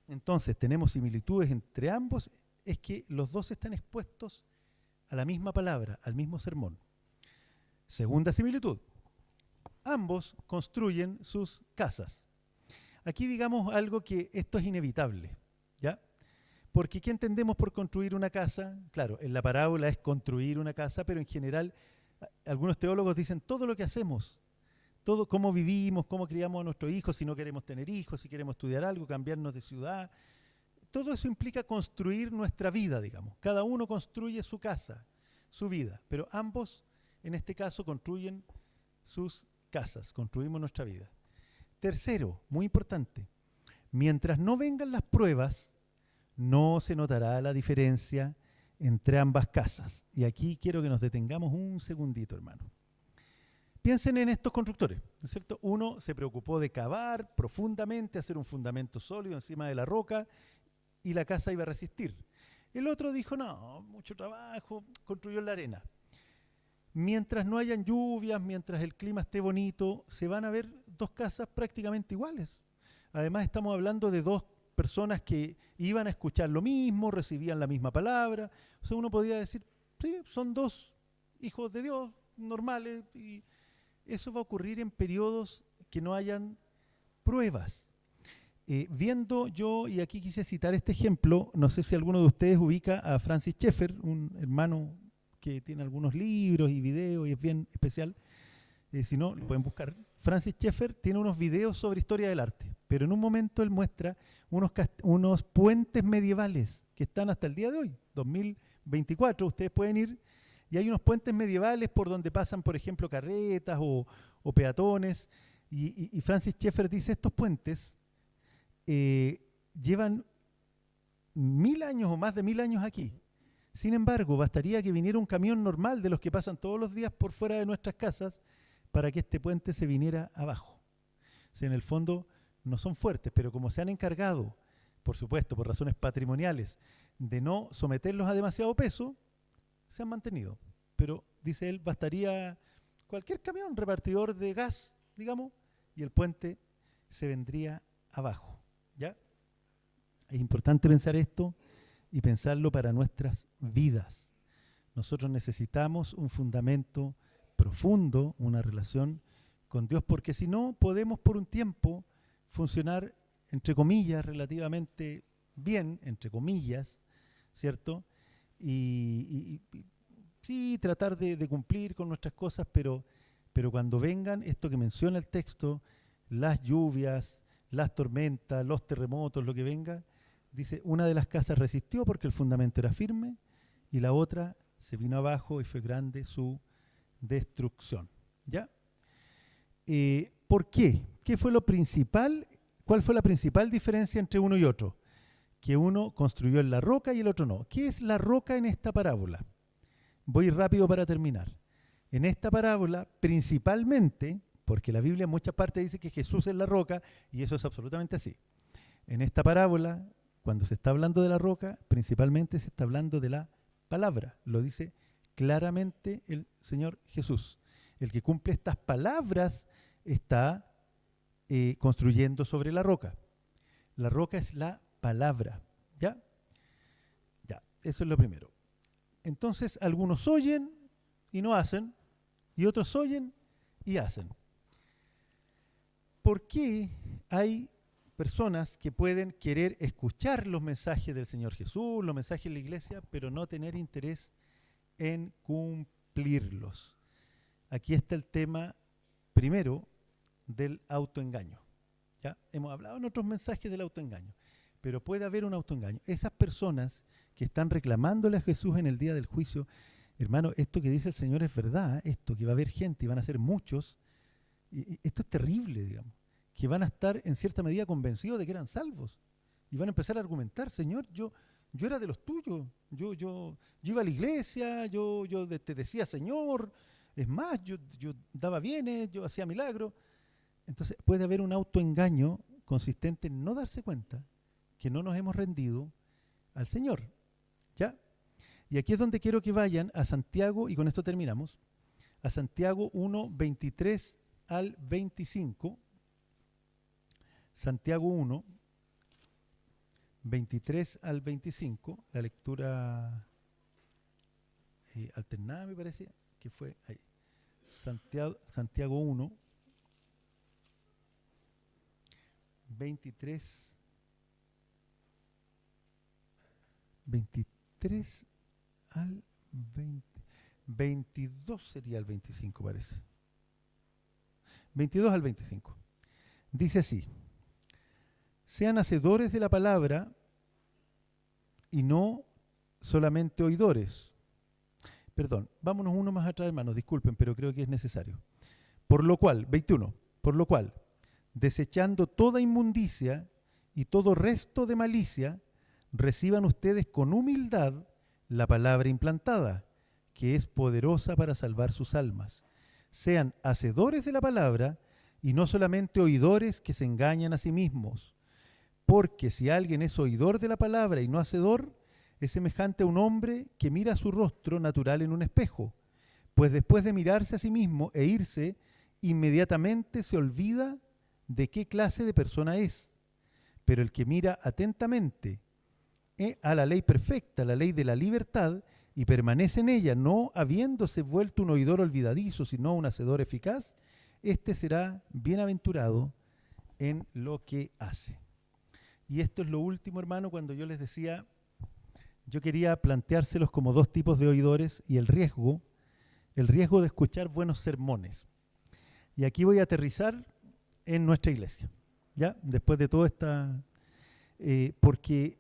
Entonces tenemos similitudes entre ambos, es que los dos están expuestos a la misma palabra, al mismo sermón. Segunda similitud, ambos construyen sus casas. Aquí digamos algo que esto es inevitable, ¿ya? Porque ¿qué entendemos por construir una casa? Claro, en la parábola es construir una casa, pero en general algunos teólogos dicen todo lo que hacemos, todo cómo vivimos, cómo criamos a nuestros hijos, si no queremos tener hijos, si queremos estudiar algo, cambiarnos de ciudad, todo eso implica construir nuestra vida, digamos. Cada uno construye su casa, su vida, pero ambos en este caso construyen sus casas, construimos nuestra vida. Tercero, muy importante, mientras no vengan las pruebas, no se notará la diferencia entre ambas casas. Y aquí quiero que nos detengamos un segundito, hermano. Piensen en estos constructores, ¿no es cierto? Uno se preocupó de cavar profundamente, hacer un fundamento sólido encima de la roca, y la casa iba a resistir. El otro dijo, no, mucho trabajo, construyó en la arena. Mientras no hayan lluvias, mientras el clima esté bonito, se van a ver dos casas prácticamente iguales. Además estamos hablando de dos personas que iban a escuchar lo mismo, recibían la misma palabra. O sea, uno podría decir, sí, son dos hijos de Dios normales, y eso va a ocurrir en periodos que no hayan pruebas. Viendo yo, y aquí quise citar este ejemplo, no sé si alguno de ustedes ubica a Francis Schaeffer, un hermano que tiene algunos libros y videos y es bien especial. Si no, lo pueden buscar. Francis Schaeffer tiene unos videos sobre historia del arte, pero en un momento él muestra unos puentes medievales que están hasta el día de hoy, 2024, ustedes pueden ir, y hay unos puentes medievales por donde pasan, por ejemplo, carretas o peatones, y Francis Schaeffer dice, estos puentes llevan 1000 años o más de 1000 años aquí. Sin embargo, bastaría que viniera un camión normal de los que pasan todos los días por fuera de nuestras casas para que este puente se viniera abajo. O sea, en el fondo no son fuertes, pero como se han encargado, por supuesto, por razones patrimoniales, de no someterlos a demasiado peso, se han mantenido. Pero, dice él, bastaría cualquier camión repartidor de gas, digamos, y el puente se vendría abajo. ¿Ya? Es importante pensar esto y pensarlo para nuestras vidas. Nosotros necesitamos un fundamento profundo, una relación con Dios, porque si no podemos por un tiempo funcionar, entre comillas, relativamente bien, entre comillas, ¿cierto? Y sí, tratar de cumplir con nuestras cosas, pero cuando vengan, esto que menciona el texto, las lluvias, las tormentas, los terremotos, lo que venga, dice, una de las casas resistió porque el fundamento era firme y la otra se vino abajo y fue grande su destrucción. ¿Ya? ¿Por qué? ¿Qué fue lo principal? ¿Cuál fue la principal diferencia entre uno y otro? Que uno construyó en la roca y el otro no. ¿Qué es la roca en esta parábola? Voy rápido para terminar. En esta parábola, principalmente, porque la Biblia en muchas partes dice que Jesús es la roca, y eso es absolutamente así. En esta parábola, cuando se está hablando de la roca, principalmente se está hablando de la palabra. Lo dice claramente el Señor Jesús. El que cumple estas palabras está construyendo sobre la roca. La roca es la palabra. ¿Ya? Ya, eso es lo primero. Entonces, algunos oyen y no hacen, y otros oyen y hacen. ¿Por qué hay personas que pueden querer escuchar los mensajes del Señor Jesús, los mensajes de la iglesia, pero no tener interés en cumplirlos? Aquí está el tema primero del autoengaño. ¿Ya? Hemos hablado en otros mensajes del autoengaño, pero puede haber un autoengaño. Esas personas que están reclamándole a Jesús en el día del juicio, hermano, esto que dice el Señor es verdad, esto que va a haber gente y van a ser muchos, y esto es terrible, digamos, que van a estar en cierta medida convencidos de que eran salvos y van a empezar a argumentar, Señor, yo era de los tuyos, yo iba a la iglesia, te decía Señor, es más, yo daba bienes, yo hacía milagros. Entonces puede haber un autoengaño consistente en no darse cuenta que no nos hemos rendido al Señor. ¿Ya? Y aquí es donde quiero que vayan a Santiago, y con esto terminamos, a Santiago 1, 23 al 25. Santiago 1, 23 al 25, la lectura alternada me parece que fue ahí. Santiago 1, 23 al 20, 22 sería el 25 parece. 22 al 25. Dice así: sean hacedores de la palabra y no solamente oidores. Perdón, vámonos uno más atrás, hermanos, disculpen, pero creo que es necesario. Por lo cual, 21, por lo cual, desechando toda inmundicia y todo resto de malicia, reciban ustedes con humildad la palabra implantada, que es poderosa para salvar sus almas. Sean hacedores de la palabra y no solamente oidores que se engañan a sí mismos. Porque si alguien es oidor de la palabra y no hacedor, es semejante a un hombre que mira su rostro natural en un espejo, pues después de mirarse a sí mismo e irse, inmediatamente se olvida de qué clase de persona es. Pero el que mira atentamente a la ley perfecta, la ley de la libertad, y permanece en ella, no habiéndose vuelto un oidor olvidadizo, sino un hacedor eficaz, éste será bienaventurado en lo que hace. Y esto es lo último, hermano, cuando yo les decía, yo quería planteárselos como dos tipos de oidores y el riesgo de escuchar buenos sermones. Y aquí voy a aterrizar en nuestra iglesia, ¿ya? Después de toda esta... porque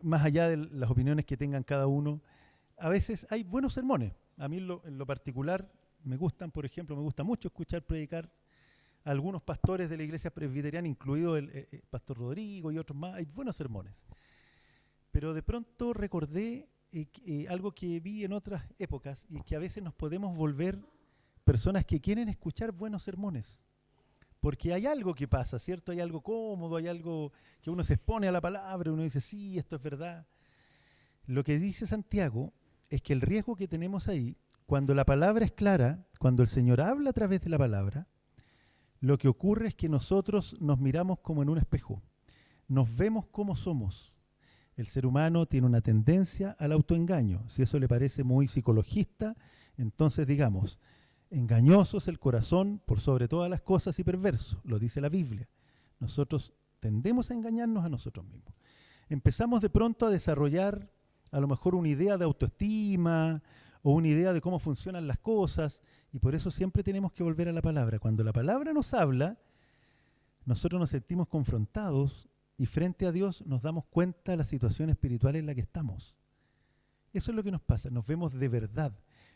más allá de las opiniones que tengan cada uno, a veces hay buenos sermones. A mí en lo particular me gustan, por ejemplo, me gusta mucho escuchar predicar a algunos pastores de la iglesia presbiteriana, incluido el pastor Rodrigo y otros más. Hay buenos sermones. Pero de pronto recordé algo que vi en otras épocas, y que a veces nos podemos volver personas que quieren escuchar buenos sermones. Porque hay algo que pasa, ¿cierto? Hay algo cómodo, hay algo que uno se expone a la palabra, uno dice, sí, esto es verdad. Lo que dice Santiago es que el riesgo que tenemos ahí, cuando la palabra es clara, cuando el Señor habla a través de la palabra, lo que ocurre es que nosotros nos miramos como en un espejo, nos vemos como somos. El ser humano tiene una tendencia al autoengaño. Si eso le parece muy psicologista, entonces digamos, engañoso es el corazón por sobre todas las cosas y perverso, lo dice la Biblia. Nosotros tendemos a engañarnos a nosotros mismos. Empezamos de pronto a desarrollar a lo mejor una idea de autoestima o una idea de cómo funcionan las cosas, y por eso siempre tenemos que volver a la palabra. Cuando la palabra nos habla, nosotros nos sentimos confrontados y frente a Dios nos damos cuenta de la situación espiritual en la que estamos. Eso es lo que nos pasa, nos vemos de verdad.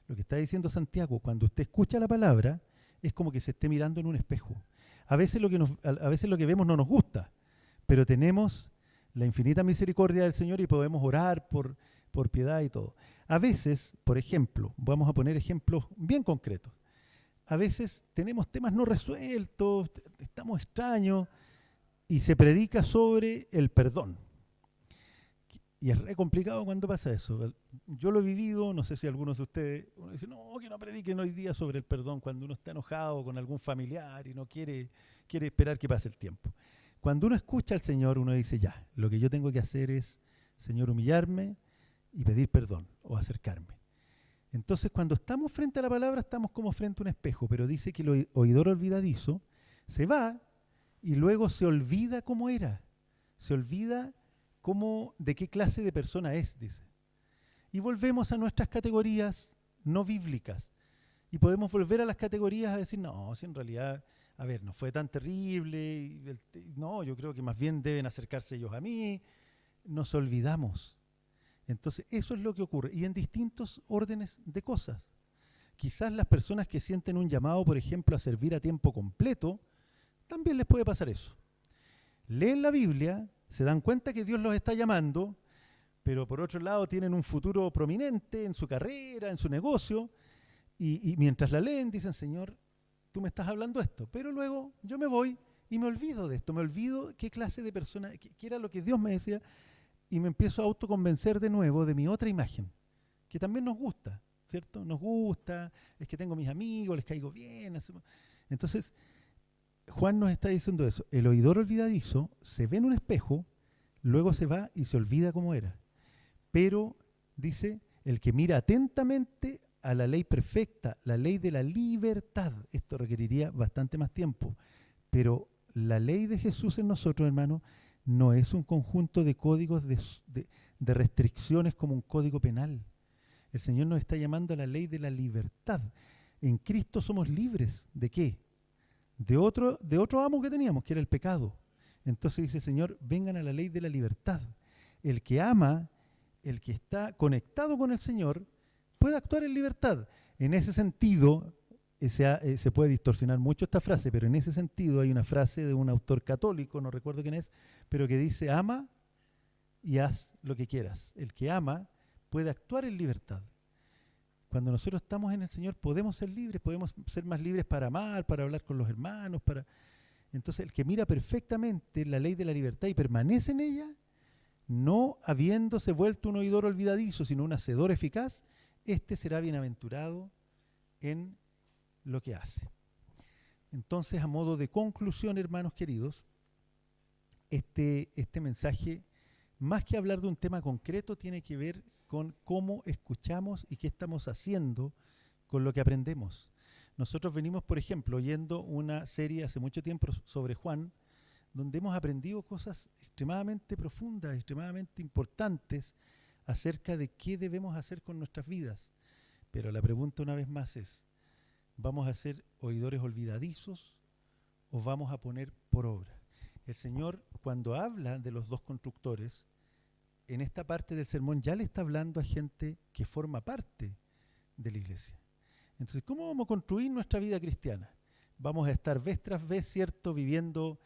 Lo que está diciendo Santiago, cuando usted escucha la palabra, es como que se esté mirando en un espejo. A veces a veces lo que vemos no nos gusta, pero tenemos la infinita misericordia del Señor y podemos orar por piedad y todo. A veces, por ejemplo, vamos a poner ejemplos bien concretos. A veces tenemos temas no resueltos, estamos extraños y se predica sobre el perdón. Y es re complicado cuando pasa eso. Yo lo he vivido, no sé si algunos de ustedes, uno dice, no, que no prediquen hoy día sobre el perdón cuando uno está enojado con algún familiar y no quiere esperar que pase el tiempo. Cuando uno escucha al Señor, uno dice, ya, lo que yo tengo que hacer es, Señor, humillarme y pedir perdón o acercarme. Entonces, cuando estamos frente a la palabra, estamos como frente a un espejo, pero dice que el oidor olvidadizo se va y luego se olvida cómo era, se olvida de qué clase de persona es, dice. Y volvemos a nuestras categorías no bíblicas. Y podemos volver a las categorías a decir, no, si en realidad, a ver, no fue tan terrible, no, yo creo que más bien deben acercarse ellos a mí. Nos olvidamos. Entonces, eso es lo que ocurre. Y en distintos órdenes de cosas. Quizás las personas que sienten un llamado, por ejemplo, a servir a tiempo completo, también les puede pasar eso. Leen la Biblia, se dan cuenta que Dios los está llamando, pero por otro lado tienen un futuro prominente en su carrera, en su negocio, y mientras la leen dicen, Señor, tú me estás hablando esto, pero luego yo me voy y me olvido de esto, me olvido qué clase de persona, qué era lo que Dios me decía, y me empiezo a autoconvencer de nuevo de mi otra imagen, que también nos gusta, ¿cierto? Nos gusta, es que tengo mis amigos, les caigo bien. Entonces, Juan nos está diciendo eso. El oidor olvidadizo se ve en un espejo, luego se va y se olvida cómo era. Pero, dice, el que mira atentamente a la ley perfecta, la ley de la libertad, esto requeriría bastante más tiempo, pero la ley de Jesús en nosotros, hermano, no es un conjunto de códigos de restricciones como un código penal. El Señor nos está llamando a la ley de la libertad. En Cristo somos libres. ¿De qué? De otro amo que teníamos, que era el pecado. Entonces dice el Señor, vengan a la ley de la libertad. El que ama, el que está conectado con el Señor, puede actuar en libertad. En ese sentido, se puede distorsionar mucho esta frase, pero en ese sentido hay una frase de un autor católico, no recuerdo quién es, pero que dice, ama y haz lo que quieras. El que ama puede actuar en libertad. Cuando nosotros estamos en el Señor podemos ser libres, podemos ser más libres para amar, para hablar con los hermanos, Entonces el que mira perfectamente la ley de la libertad y permanece en ella, no habiéndose vuelto un oidor olvidadizo, sino un hacedor eficaz, este será bienaventurado en lo que hace. Entonces, a modo de conclusión, hermanos queridos, este mensaje, más que hablar de un tema concreto, tiene que ver con cómo escuchamos y qué estamos haciendo con lo que aprendemos. Nosotros venimos, por ejemplo, oyendo una serie hace mucho tiempo sobre Juan, donde hemos aprendido cosas extremadamente profundas, extremadamente importantes acerca de qué debemos hacer con nuestras vidas. Pero la pregunta una vez más es, ¿vamos a ser oidores olvidadizos o vamos a poner por obra? El Señor, cuando habla de los dos constructores, en esta parte del sermón ya le está hablando a gente que forma parte de la iglesia. Entonces, ¿cómo vamos a construir nuestra vida cristiana? Vamos a estar vez tras vez, ¿cierto?, viviendo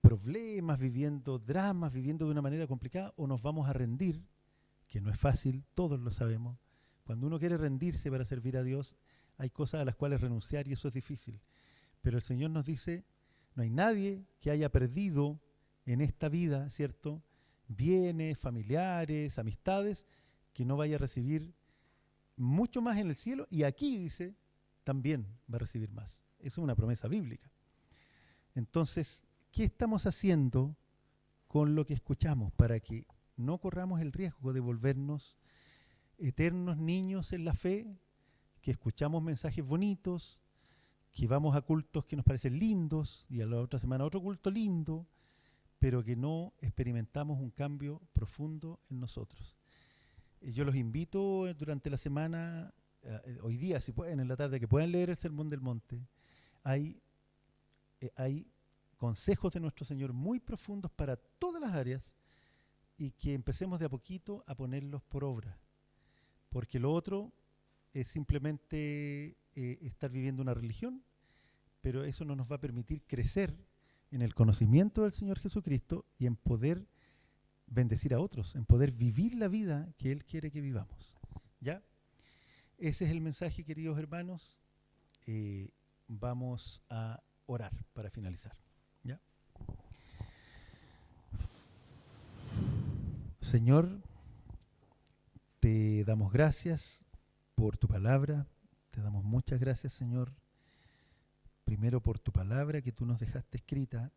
problemas, viviendo dramas, viviendo de una manera complicada, o nos vamos a rendir, que no es fácil, todos lo sabemos. Cuando uno quiere rendirse para servir a Dios, hay cosas a las cuales renunciar y eso es difícil. Pero el Señor nos dice, no hay nadie que haya perdido en esta vida, ¿cierto?, bienes, familiares, amistades, que no vaya a recibir mucho más en el cielo, y aquí dice, también va a recibir más. Eso es una promesa bíblica. Entonces, ¿qué estamos haciendo con lo que escuchamos para que no corramos el riesgo de volvernos eternos niños en la fe, que escuchamos mensajes bonitos, que vamos a cultos que nos parecen lindos y a la otra semana otro culto lindo, pero que no experimentamos un cambio profundo en nosotros? Yo los invito durante la semana, hoy día, si pueden, en la tarde, que puedan leer el Sermón del Monte. Hay consejos de nuestro Señor muy profundos para todas las áreas y que empecemos de a poquito a ponerlos por obra. Porque lo otro es simplemente estar viviendo una religión, pero eso no nos va a permitir crecer en el conocimiento del Señor Jesucristo y en poder bendecir a otros, en poder vivir la vida que Él quiere que vivamos. ¿Ya? Ese es el mensaje, queridos hermanos. Vamos a orar para finalizar. ¿Ya? Señor, te damos gracias por tu palabra. Te damos muchas gracias, Señor. Primero por tu palabra que tú nos dejaste escrita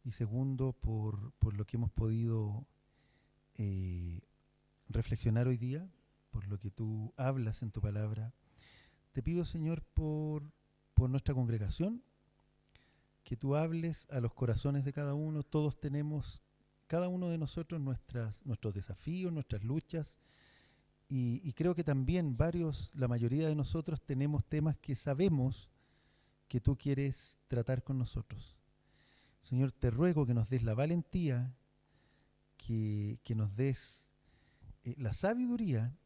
y segundo por lo que hemos podido reflexionar hoy día, por lo que tú hablas en tu palabra. Te pido, Señor, por nuestra congregación, que tú hables a los corazones de cada uno. Todos tenemos, cada uno de nosotros, nuestros desafíos, nuestras luchas, y creo que también la mayoría de nosotros tenemos temas que sabemos que tú quieres tratar con nosotros. Señor, te ruego que nos des la valentía, que nos des la sabiduría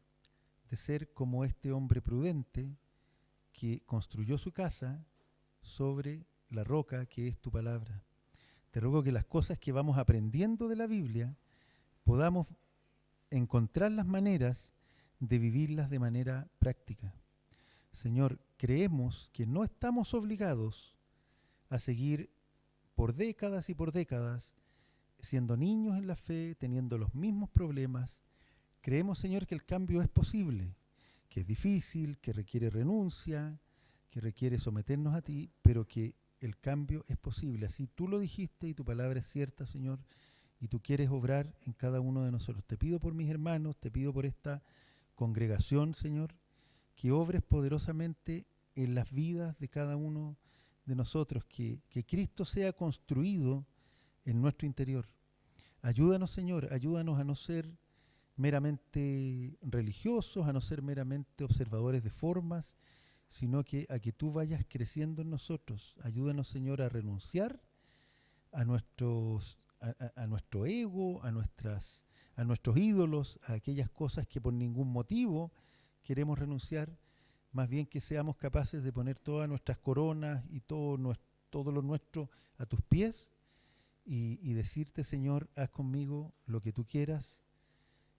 de ser como este hombre prudente que construyó su casa sobre la roca que es tu palabra. Te ruego que las cosas que vamos aprendiendo de la Biblia podamos encontrar las maneras de vivirlas de manera práctica. Señor, creemos que no estamos obligados a seguir por décadas y por décadas siendo niños en la fe, teniendo los mismos problemas. Creemos, Señor, que el cambio es posible, que es difícil, que requiere renuncia, que requiere someternos a ti, pero que el cambio es posible. Así tú lo dijiste y tu palabra es cierta, Señor, y tú quieres obrar en cada uno de nosotros. Te pido por mis hermanos, te pido por esta congregación, Señor, que obres poderosamente en las vidas de cada uno de nosotros, que Cristo sea construido en nuestro interior. Ayúdanos, Señor, ayúdanos a no ser meramente religiosos, a no ser meramente observadores de formas, sino que a que tú vayas creciendo en nosotros. Ayúdanos, Señor, a renunciar a nuestro ego, a nuestros ídolos, a aquellas cosas que por ningún motivo queremos renunciar, más bien que seamos capaces de poner todas nuestras coronas y todo lo nuestro a tus pies y decirte, Señor, haz conmigo lo que tú quieras,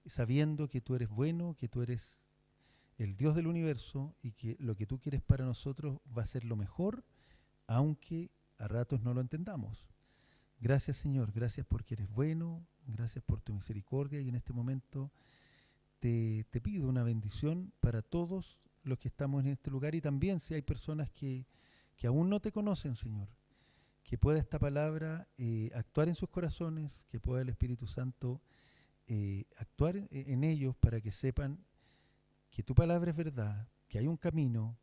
sabiendo que tú eres bueno, que tú eres el Dios del universo y que lo que tú quieres para nosotros va a ser lo mejor, aunque a ratos no lo entendamos. Gracias, Señor, gracias porque eres bueno, gracias por tu misericordia, y en este momento te pido una bendición para todos los que estamos en este lugar, y también si hay personas que aún no te conocen, Señor, que pueda esta palabra actuar en sus corazones, que pueda el Espíritu Santo actuar en ellos para que sepan que tu palabra es verdad, que hay un camino,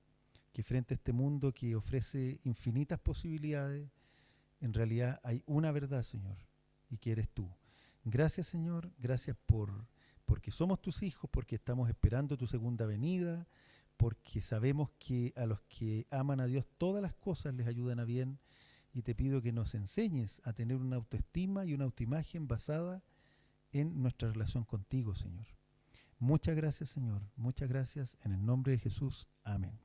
que frente a este mundo que ofrece infinitas posibilidades, en realidad hay una verdad, Señor, y que eres tú. Gracias, Señor, gracias porque somos tus hijos, porque estamos esperando tu segunda venida, porque sabemos que a los que aman a Dios todas las cosas les ayudan a bien, y te pido que nos enseñes a tener una autoestima y una autoimagen basada en nuestra relación contigo, Señor. Muchas gracias, Señor. Muchas gracias. En el nombre de Jesús. Amén.